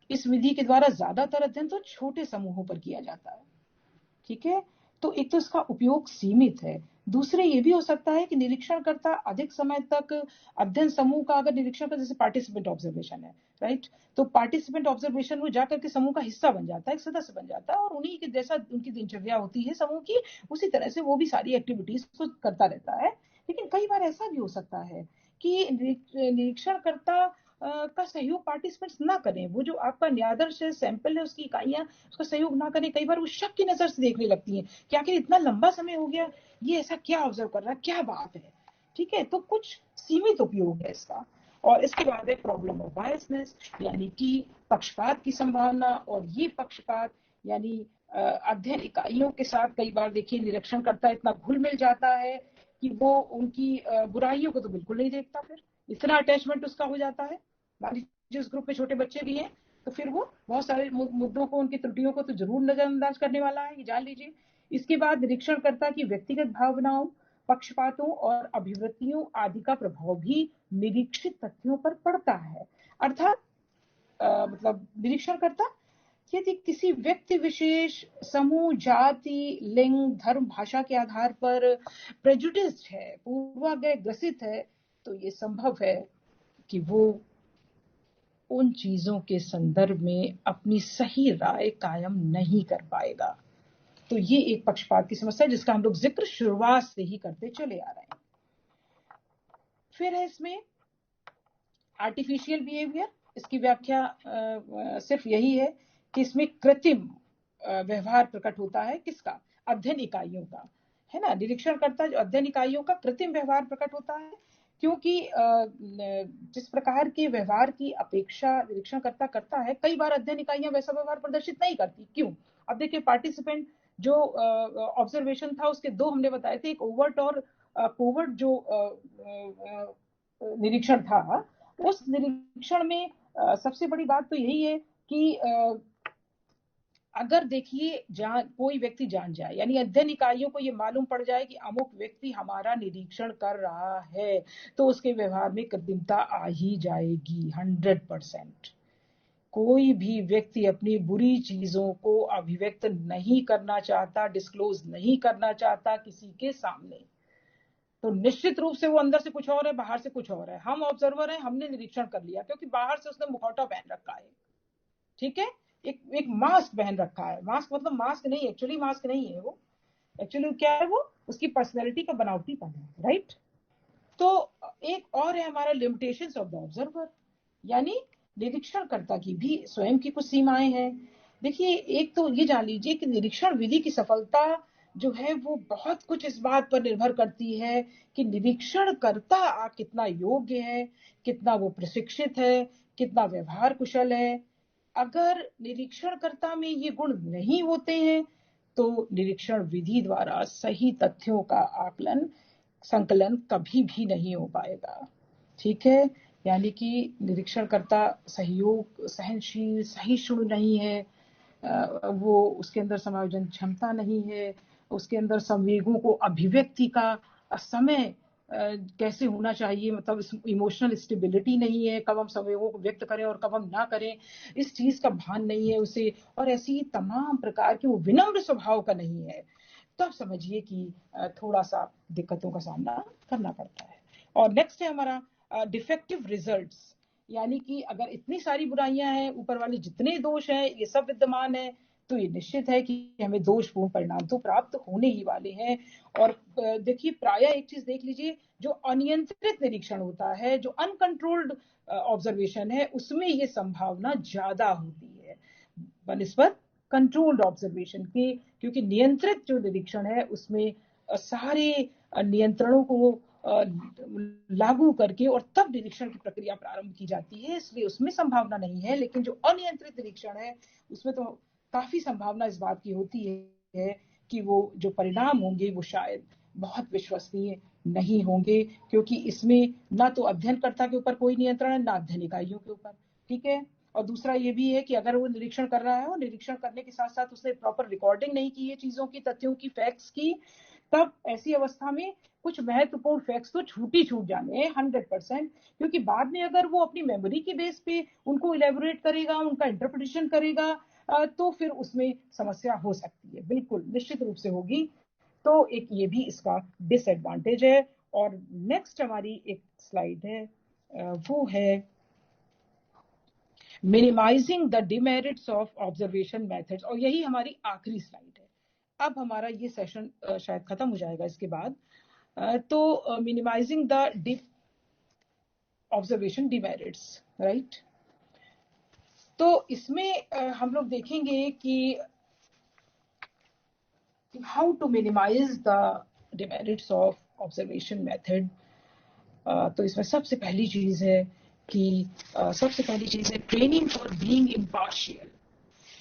इस विधि के द्वारा ज्यादातर अध्ययन तो छोटे समूहों पर किया जाता है, ठीक है। तो एक तो इसका उपयोग सीमित है, दूसरे ये भी हो सकता है कि निरीक्षणकर्ता अधिक समय तक अध्ययन समूह का अगर निरीक्षण कर, जैसे पार्टिसिपेंट ऑब्जर्वेशन है, राइट, तो पार्टिसिपेंट ऑब्जर्वेशन वो जाकर के समूह का हिस्सा बन जाता है, एक सदस्य बन जाता है, और उन्हीं के जैसा उनकी दिनचर्या होती है समूह की, उसी तरह से वो भी सारी एक्टिविटीज को करता रहता है। लेकिन कई बार ऐसा भी हो सकता है कि निरीक्षणकर्ता का सहयोग पार्टिसिपेंट्स ना करें, वो जो आपका न्यायाधीश सैंपल है उसकी इकाइयां उसका सहयोग ना करें। कई बार वो शक की नजर से देखने लगती हैं कि आखिर इतना लंबा समय हो गया, ये ऐसा क्या ऑब्जर्व कर रहा है, क्या बात है, ठीक है। तो कुछ सीमित उपयोग है इसका। और इसके बाद है प्रॉब्लम ऑफ बायसनेस, यानी कि पक्षपात की संभावना। और ये पक्षपात यानी अध्ययन इकाइयों के साथ कई बार देखिए निरीक्षणकर्ता इतना घुल मिल जाता है कि वो उनकी बुराइयों को तो बिल्कुल नहीं देखता, फिर इतना अटैचमेंट उसका हो जाता है। मान लीजिए जिस ग्रुप में छोटे बच्चे भी हैं, तो फिर वो बहुत सारे मुद्दों को, उनकी त्रुटियों को तो जरूर नजरअंदाज करने वाला है, ये जान लीजिए। इसके बाद निरीक्षणकर्ता की व्यक्तिगत भावनाओं, पक्षपातों और अभिवृत्तियों आदि का प्रभाव भी निरीक्षित तथ्यों पर पड़ता है। अर्थात मतलब निरीक्षणकर्ता यदि किसी व्यक्ति विशेष, समूह, जाति, लिंग, धर्म, भाषा के आधार पर प्रेजुडिस्ड है, पूर्वाग्रह ग्रसित है, तो ये संभव है कि वो उन चीजों के संदर्भ में अपनी सही राय कायम नहीं कर पाएगा। तो ये एक पक्षपात की समस्या है जिसका हम लोग जिक्र शुरुआत से ही करते चले आ रहे हैं। फिर है इसमें आर्टिफिशियल बिहेवियर। इसकी व्याख्या सिर्फ यही है कि इसमें कृत्रिम व्यवहार प्रकट होता है, किसका, अध्ययन इकाइयों का, है ना। निरीक्षणकर्ता जो अध्ययन इकाइयों का कृत्रिम व्यवहार प्रकट होता है, क्योंकि जिस प्रकार के व्यवहार की अपेक्षा निरीक्षणकर्ता करता है, कई बार अध्ययन इकाइयां वैसा व्यवहार प्रदर्शित नहीं करती। क्यों? अब देखिए पार्टिसिपेंट जो ऑब्जर्वेशन था उसके दो हमने बताए थे, एक ओवर्ट और कोवर्ट जो निरीक्षण था। उस निरीक्षण में सबसे बड़ी बात तो यही है कि अगर देखिए कोई व्यक्ति जान जाए, यानी अध्ययन इकाइयों को ये मालूम पड़ जाए कि अमुक व्यक्ति हमारा निरीक्षण कर रहा है, तो उसके व्यवहार में कृत्रिमता आ ही जाएगी 100%। कोई भी व्यक्ति अपनी बुरी चीजों को अभिव्यक्त नहीं करना चाहता, डिस्क्लोज नहीं करना चाहता किसी के सामने, तो निश्चित रूप से वो अंदर से कुछ और है, बाहर से कुछ और है। हम ऑब्जर्वर हैं, हमने निरीक्षण कर लिया, क्योंकि बाहर से उसने मुखौटा पहन रखा है, ठीक है, एक मास्क पहन रखा है। मास्क मतलब मास्क नहीं, एक्चुअली मास्क नहीं है वो, एक्चुअली क्या है, वो उसकी पर्सनैलिटी का बनावटीपन है, राइट। तो एक और है हमारा लिमिटेशंस ऑफ द ऑब्जर्वर, यानी निरीक्षणकर्ता की भी स्वयं की कुछ सीमाएं हैं। देखिए एक तो ये जान लीजिए कि निरीक्षण विधि की सफलता जो है वो बहुत कुछ इस बात पर निर्भर करती है कि निरीक्षणकर्ता कितना योग्य है, कितना वो प्रशिक्षित है, कितना व्यवहार कुशल है। अगर निरीक्षणकर्ता में ये गुण नहीं होते हैं, तो निरीक्षण विधि द्वारा सही तथ्यों का आकलन, संकलन कभी भी नहीं हो पाएगा, ठीक है। यानी कि निरीक्षणकर्ता सहयोग, सहनशील, सहिष्णु नहीं है, वो उसके अंदर समायोजन क्षमता नहीं है, उसके अंदर संवेगों को अभिव्यक्ति का समय कैसे होना चाहिए, मतलब इमोशनल स्टेबिलिटी नहीं है, कब हम संवेगों को व्यक्त करें और कब हम ना करें, इस चीज का भान नहीं है उसे, और ऐसी तमाम प्रकार की वो विनम्र स्वभाव का नहीं है, तब समझिए कि थोड़ा सा दिक्कतों का सामना करना पड़ता है। और नेक्स्ट है हमारा डिफेक्टिव रिजल्ट्स, यानी कि अगर इतनी सारी बुराइयां हैं, ऊपर वाले जितने दोष हैं ये सब विद्यमान है, तो ये निश्चित है कि हमें दोषपूर्ण परिणाम तो प्राप्त होने ही वाले हैं। और देखिए प्रायः एक चीज देख लीजिए, जो अनियंत्रित निरीक्षण होता है, जो अनकंट्रोल्ड ऑब्जर्वेशन है, उसमें ये संभावना ज्यादा होती है बनिस्बत कंट्रोल्ड ऑब्जर्वेशन की, क्योंकि नियंत्रित जो निरीक्षण है उसमें सारे नियंत्रणों को लागू करके और तब निरीक्षण की प्रक्रिया प्रारंभ की जाती है, इसलिए उसमें संभावना नहीं है। लेकिन जो अनियंत्रित निरीक्षण है उसमें तो काफी संभावना इस बात की होती है कि वो जो परिणाम होंगे वो शायद बहुत विश्वसनीय नहीं होंगे, क्योंकि इसमें ना तो अध्ययनकर्ता के ऊपर कोई नियंत्रण है, ना अध्ययन इकाइयों के ऊपर। ठीक है। और दूसरा ये भी है कि अगर वो निरीक्षण कर रहा है और निरीक्षण करने के साथ साथ उसने प्रॉपर रिकॉर्डिंग नहीं की है चीजों की, तथ्यों की, फैक्ट्स की, तब ऐसी अवस्था में कुछ महत्वपूर्ण फैक्ट्स तो छूट जाने हैं 100%, क्योंकि बाद में अगर वो अपनी मेमोरी के बेस पे उनको इलेबोरेट करेगा, उनका इंटरप्रिटेशन करेगा, तो फिर उसमें समस्या हो सकती है, बिल्कुल निश्चित रूप से होगी। तो एक ये भी इसका डिसएडवांटेज है। और नेक्स्ट हमारी एक स्लाइड है, वो है minimising the demerits of observation methods, और यही हमारी आखिरी स्लाइड है। अब हमारा ये सेशन शायद खत्म हो जाएगा इसके बाद। तो minimising the observation demerits, right. तो इसमें हम लोग देखेंगे कि how to minimise the demerits of observation method. तो इसमें सबसे पहली चीज है ट्रेनिंग फॉर बीइंग इम्पार्शियल।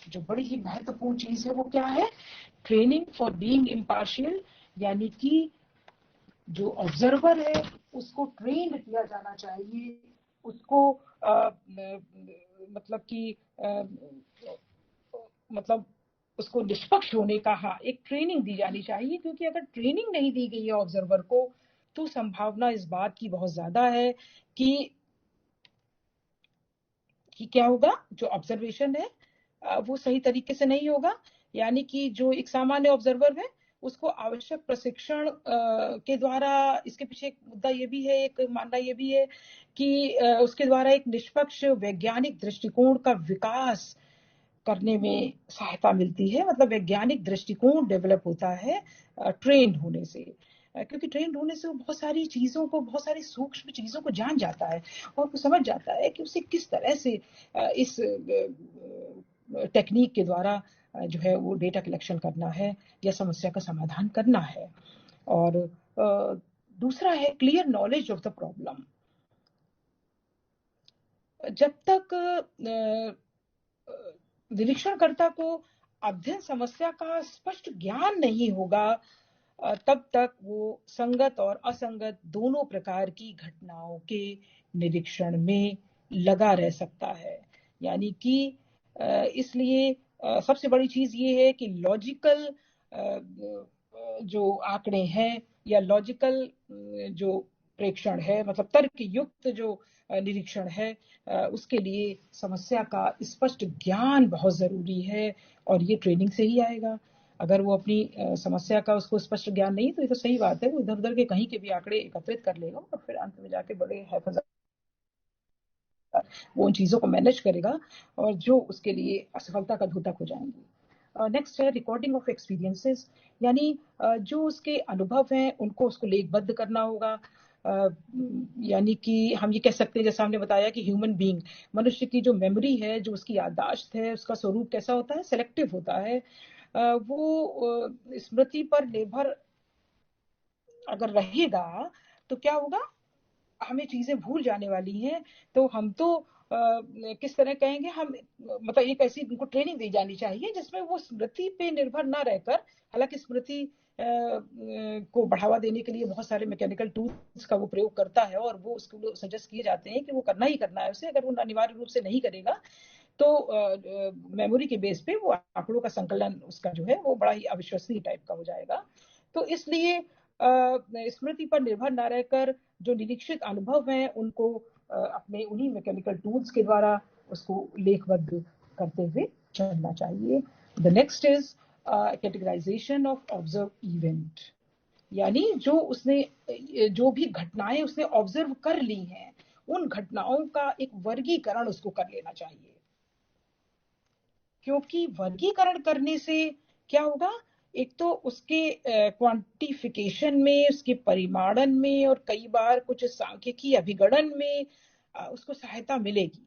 जो बड़ी ही महत्वपूर्ण चीज है वो क्या है? ट्रेनिंग फॉर बीइंग इम्पार्शियल, यानी कि जो ऑब्जर्वर है उसको ट्रेन किया जाना चाहिए, उसको मतलब उसको निष्पक्ष होने का एक ट्रेनिंग दी जानी चाहिए, क्योंकि अगर ट्रेनिंग नहीं दी गई है ऑब्जर्वर को तो संभावना इस बात की बहुत ज्यादा है कि क्या होगा, जो ऑब्जर्वेशन है वो सही तरीके से नहीं होगा। यानी कि जो एक सामान्य ऑब्जर्वर है उसको आवश्यक प्रशिक्षण के द्वारा, इसके पीछे एक मुद्दा ये भी है, एक मानना ये भी है कि उसके द्वारा एक निष्पक्ष वैज्ञानिक दृष्टिकोण का विकास करने में सहायता मिलती है। मतलब वैज्ञानिक दृष्टिकोण डेवलप होता है ट्रेन होने से, क्योंकि ट्रेन होने से वो बहुत सारी चीजों को, बहुत सारी सूक्ष्म चीजों को जान जाता है और वो समझ जाता है कि उसे किस तरह से इस टेक्निक के द्वारा जो है वो डेटा कलेक्शन करना है या समस्या का समाधान करना है। और दूसरा है clear knowledge of the problem. जब तक निरीक्षणकर्ता को अध्ययन समस्या का स्पष्ट ज्ञान नहीं होगा तब तक वो संगत और असंगत दोनों प्रकार की घटनाओं के निरीक्षण में लगा रह सकता है। यानी कि इसलिए सबसे बड़ी चीज ये है कि लॉजिकल जो आंकड़े हैं या लॉजिकल जो प्रेक्षण है, मतलब तर्क युक्त जो निरीक्षण है, उसके लिए समस्या का स्पष्ट ज्ञान बहुत जरूरी है और ये ट्रेनिंग से ही आएगा। अगर वो अपनी समस्या का उसको स्पष्ट ज्ञान नहीं, तो ये तो सही बात है, वो इधर उधर के कहीं के भी आंकड़े एकत्रित कर लेगा और फिर अंत में जाके बड़े वो उन चीजों को मैनेज करेगा और जो उसके लिए असफलता का द्योतक हो जाएंगी। नेक्स्ट है रिकॉर्डिंग ऑफ एक्सपीरियंसेस, यानी जो उसके अनुभव हैं उनको उसको लेखबद्ध करना होगा। यानी कि हम ये कह सकते हैं, जैसा हमने बताया कि ह्यूमन बीइंग, मनुष्य की जो मेमोरी है, जो उसकी याददाश्त है, उसका स्वरूप कैसा होता है? सेलेक्टिव होता है। वो स्मृति पर निर्भर अगर रहेगा तो क्या होगा, हमें चीजें भूल जाने वाली हैं। तो हम तो किस तरह कहेंगे, हम मतलब एक ऐसी उनको ट्रेनिंग दी जानी चाहिए जिसमें वो स्मृति पे निर्भर ना रहकर, हालांकि स्मृति को बढ़ावा देने के लिए बहुत सारे मैकेनिकल टूल्स का वो प्रयोग करता है और वो उसको सजेस्ट किए जाते हैं कि वो करना ही करना है उसे। अगर वो अनिवार्य रूप से नहीं करेगा तो मेमोरी के बेस पे वो आंकड़ों का संकलन उसका जो है वो बड़ा ही अविश्वसनीय टाइप का हो जाएगा। तो इसलिए स्मृति पर निर्भर ना रहकर जो निरीक्षित अनुभव हैं उनको अपने उन्हीं मैकेनिकल टूल्स के द्वारा उसको लेखबद्ध करते हुए चलना चाहिए। The next is categorisation of observe event, यानी जो उसने जो भी घटनाएं उसने ऑब्जर्व कर ली हैं उन घटनाओं का एक वर्गीकरण उसको कर लेना चाहिए, क्योंकि वर्गीकरण करने से क्या होगा, एक तो उसके क्वांटिफिकेशन में, उसके परिमाणन में और कई बार कुछ सांख्यिकी अभिगणन में उसको सहायता मिलेगी।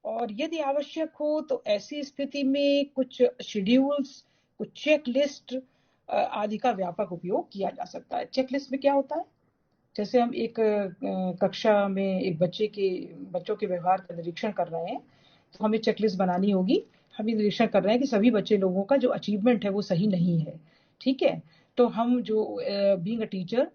और यदि आवश्यक हो तो ऐसी स्थिति में कुछ शेड्यूल्स, कुछ चेक लिस्ट आदि का व्यापक उपयोग किया जा सकता है। चेक लिस्ट में क्या होता है, जैसे हम एक कक्षा में एक बच्चों के व्यवहार का निरीक्षण कर रहे हैं, तो हमें चेकलिस्ट बनानी होगी। हम ये निरीक्षण कर रहे हैं कि सभी बच्चे लोगों का जो अचीवमेंट है वो सही नहीं है, ठीक है। तो हम जो बीइंग अ टीचर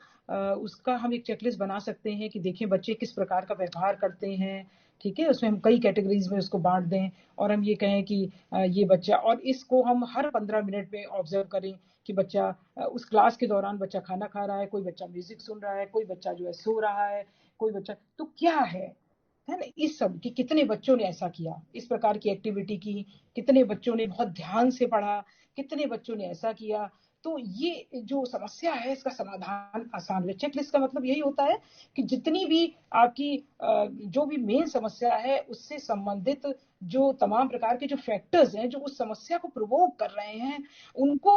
उसका हम एक चेकलिस्ट बना सकते हैं कि देखें बच्चे किस प्रकार का व्यवहार करते हैं, ठीक है। उसमें हम कई कैटेगरीज में उसको बांट दें और हम ये कहें कि ये बच्चा, और इसको हम हर 15 मिनट में ऑब्जर्व करें कि बच्चा उस क्लास के दौरान बच्चा खाना खा रहा है, कोई बच्चा म्यूजिक सुन रहा है, कोई बच्चा जो है सो रहा है, कोई बच्चा, तो क्या है ना, इस सब कि कितने बच्चों ने ऐसा किया, इस प्रकार की एक्टिविटी की, कितने बच्चों ने बहुत ध्यान से पढ़ा, कितने बच्चों ने ऐसा किया। तो ये जो समस्या है इसका समाधान आसान है। चेकलिस्ट का मतलब यही होता है कि जितनी भी आपकी जो भी मेन समस्या है उससे संबंधित जो तमाम प्रकार के जो फैक्टर्स हैं जो उस समस्या को प्रोवोक कर रहे हैं उनको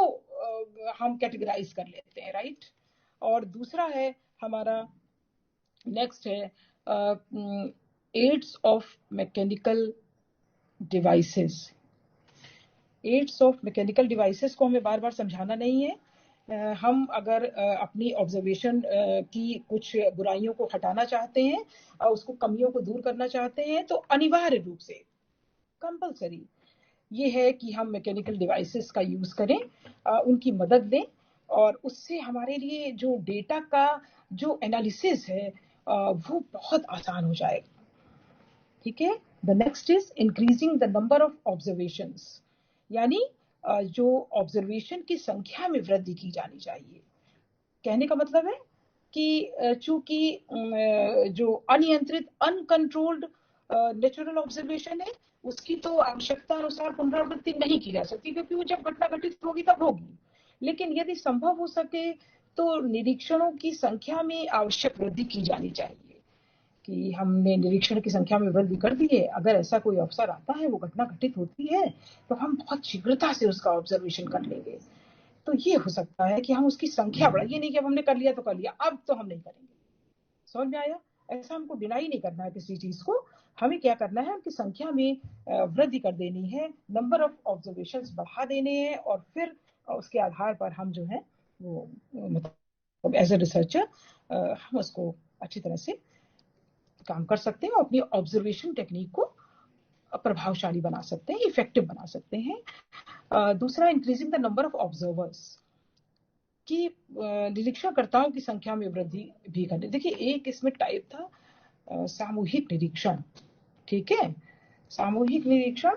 हम कैटेगराइज कर लेते हैं, राइट। और दूसरा है हमारा नेक्स्ट है aids of mechanical devices. Aids of mechanical devices को हमें बार बार समझाना नहीं है। हम अगर अपनी ऑब्जर्वेशन की कुछ बुराइयों को हटाना चाहते हैं और उसको कमियों को दूर करना चाहते हैं तो अनिवार्य रूप से कंपलसरी ये है कि हम मैकेनिकल डिवाइसेस का यूज करें, उनकी मदद लें और उससे हमारे लिए जो डेटा का जो एनालिसिस है वो बहुत आसान हो जाएगा, ठीक है। The next is increasing the number of observations, यानी जो ऑब्जर्वेशन की संख्या में वृद्धि की जानी चाहिए। कहने का मतलब है कि चूंकि जो अनियंत्रित अनकंट्रोल्ड नेचुरल ऑब्जर्वेशन है उसकी तो आवश्यकता अनुसार पुनरावृत्ति नहीं की जा सकती, क्योंकि वो जब घटना घटित होगी तब होगी। लेकिन यदि संभव हो सके तो निरीक्षणों की संख्या में आवश्यक वृद्धि की जानी चाहिए कि हमने निरीक्षण की संख्या में वृद्धि कर दी है, अगर ऐसा कोई अवसर आता है, वो घटना घटित होती है तो हम बहुत शीघ्रता से उसका ऑब्जर्वेशन कर लेंगे। तो ये हो सकता है कि हम उसकी संख्या बढ़ाएं, ये नहीं कि अब हमने कर लिया तो कर लिया, अब तो हम नहीं करेंगे। समझ में आया? ऐसा हमको डिनाई नहीं करना है किसी चीज को, हमें क्या करना है, उनकी संख्या में वृद्धि कर देनी है, नंबर ऑफ ऑब्जर्वेशंस बढ़ा देने हैं और फिर उसके आधार पर हम जो है वो मतलब एज ए रिसर्चर हम उसको अच्छी तरह से काम कर सकते हैं और अपनी ऑब्जर्वेशन टेक्निक को प्रभावशाली बना सकते हैं, इफेक्टिव बना सकते हैं। दूसरा, increasing the number of observers, कि निरीक्षणकर्ताओं की संख्या में वृद्धि भी करनी। देखिए एक इसमें टाइप था सामूहिक निरीक्षण, ठीक है, सामूहिक निरीक्षण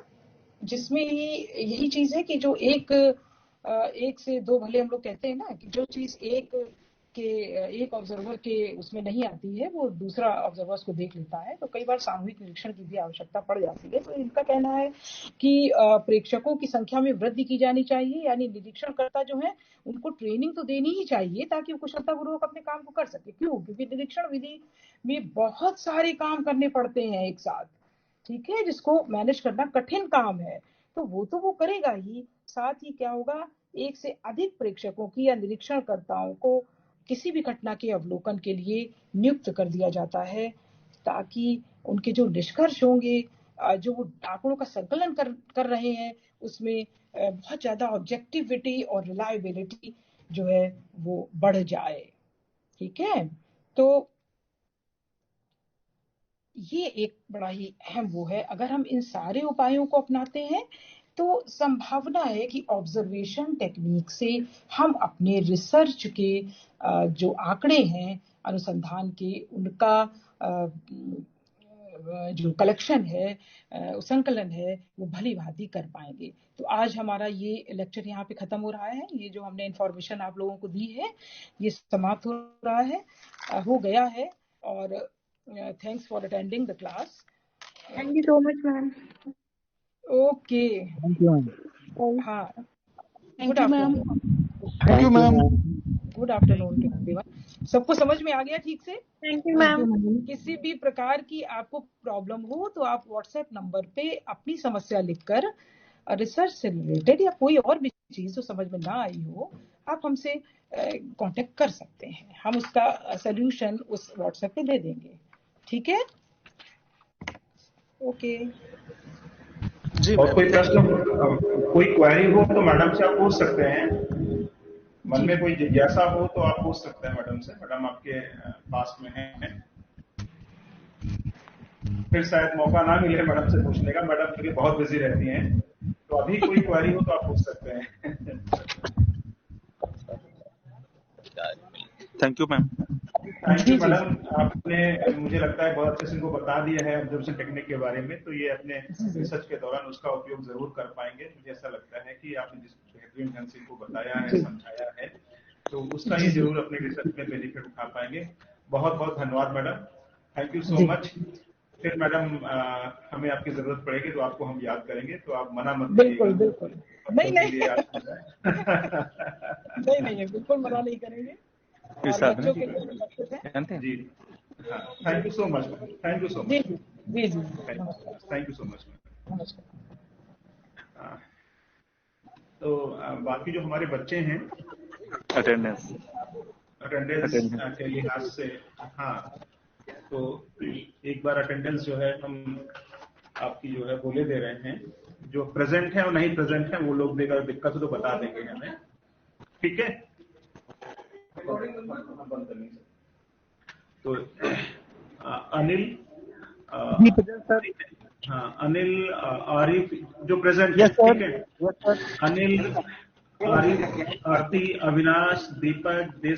जिसमें यही चीज है कि जो एक से दो, भले हम लोग कहते हैं ना कि जो चीज एक ऑब्जर्वर के उसमें नहीं आती है वो दूसरा ऑब्जर्वर्स को देख लेता है, तो कई बार सामूहिक निरीक्षण की भी आवश्यकता पड़ जाती है। तो इनका कहना है कि प्रेक्षकों की संख्या में वृद्धि की जानी चाहिए, यानी निरीक्षणकर्ता जो है उनको ट्रेनिंग तो देनी ही चाहिए ताकि वो कुशलतापूर्वक अपने काम को कर सके। क्यों? क्योंकि निरीक्षण विधि में बहुत सारे काम करने पड़ते हैं एक साथ, ठीक है, जिसको मैनेज करना कठिन काम है, तो वो करेगा ही। साथ ही क्या होगा, एक से अधिक प्रेक्षकों की या निरीक्षणकर्ताओं को किसी भी घटना के अवलोकन के लिए नियुक्त कर दिया जाता है ताकि उनके जो निष्कर्ष होंगे, जो वो आंकड़ों का संकलन कर रहे हैं उसमें बहुत ज्यादा ऑब्जेक्टिविटी और रिलायबिलिटी जो है वो बढ़ जाए, ठीक है। तो ये एक बड़ा ही अहम वो है, अगर हम इन सारे उपायों को अपनाते हैं तो संभावना है कि ऑब्जर्वेशन टेक्निक से हम अपने रिसर्च के जो आंकड़े हैं अनुसंधान के, उनका जो कलेक्शन है, संकलन है, वो भली भांति कर पाएंगे। तो आज हमारा ये लेक्चर यहाँ पे खत्म हो रहा है। ये जो हमने इंफॉर्मेशन आप लोगों को दी है ये समाप्त हो रहा है, हो गया है। और thanks for attending the class. Thank you so much, ma'am. Okay. Thank you, ma'am. हाँ. Thank you, ma'am. Thank you, ma'am. Good afternoon to everyone. सबको समझ में आ गया ठीक से? Thank you ma'am. किसी भी प्रकार की आपको प्रॉब्लम हो तो आप व्हाट्सएप नंबर पे अपनी समस्या लिखकर रिसर्च से रिलेटेड या कोई और भी चीज जो समझ में ना आई हो आप हमसे कांटेक्ट कर सकते हैं। हम उसका सलूशन उस व्हाट्सएप पे दे देंगे। ठीक है? ओके जी और मैम। कोई प्रश्न, कोई क्वेरी हो तो मैडम से आप पूछ सकते हैं। मन में कोई जिज्ञासा हो तो आप पूछ सकते हैं मैडम से। मैडम आपके पास में हैं। फिर शायद मौका ना मिले मैडम से पूछने का। मैडम क्योंकि बहुत बिजी रहती हैं, तो अभी कोई क्वेरी हो तो आप पूछ सकते हैं। Thank you ma'am. Thank you madam. आपने मुझे लगता है बहुत अच्छे से इनको बता दिया है ऑब्जर्वेशन टेक्निक के बारे में, तो ये अपने रिसर्च के दौरान उसका उपयोग जरूर कर पाएंगे। मुझे ऐसा लगता है कि आपने जिस बेहतरीन ढंग से इनको बताया है, समझाया है, तो उसका ये जरूर अपने रिसर्च में बेनिफिट उठा पाएंगे। बहुत बहुत धन्यवाद madam. Thank you so much. फिर मैडम हमें आपकी जरूरत पड़ेगी तो आपको हम याद करेंगे, तो आप मना मत करिएगा। बिल्कुल बिल्कुल नहीं नहीं नहीं बिल्कुल मना नहीं करेंगे। और बच्चों के लिए सुरक्षित है। जी हाँ, thank you so much ma'am. Thank you so जी मच। जी जी thank you so much ma'am. नमस्कार। तो बाकी जो हमारे बच्चे हैं अटेंडेंस के लिहाज से, हाँ, तो एक बार अटेंडेंस जो है हम आपकी जो है बोले दे रहे हैं। जो प्रेजेंट है और नहीं प्रेजेंट है वो लोग भी अगर दिक्कत हो तो बता देंगे हमें। ठीक है? तो अनिल, हाँ अनिल, आरिफ जो प्रेजेंट है, ठीक है? अनिल, आरिफ, आरती, अविनाश, दीपक,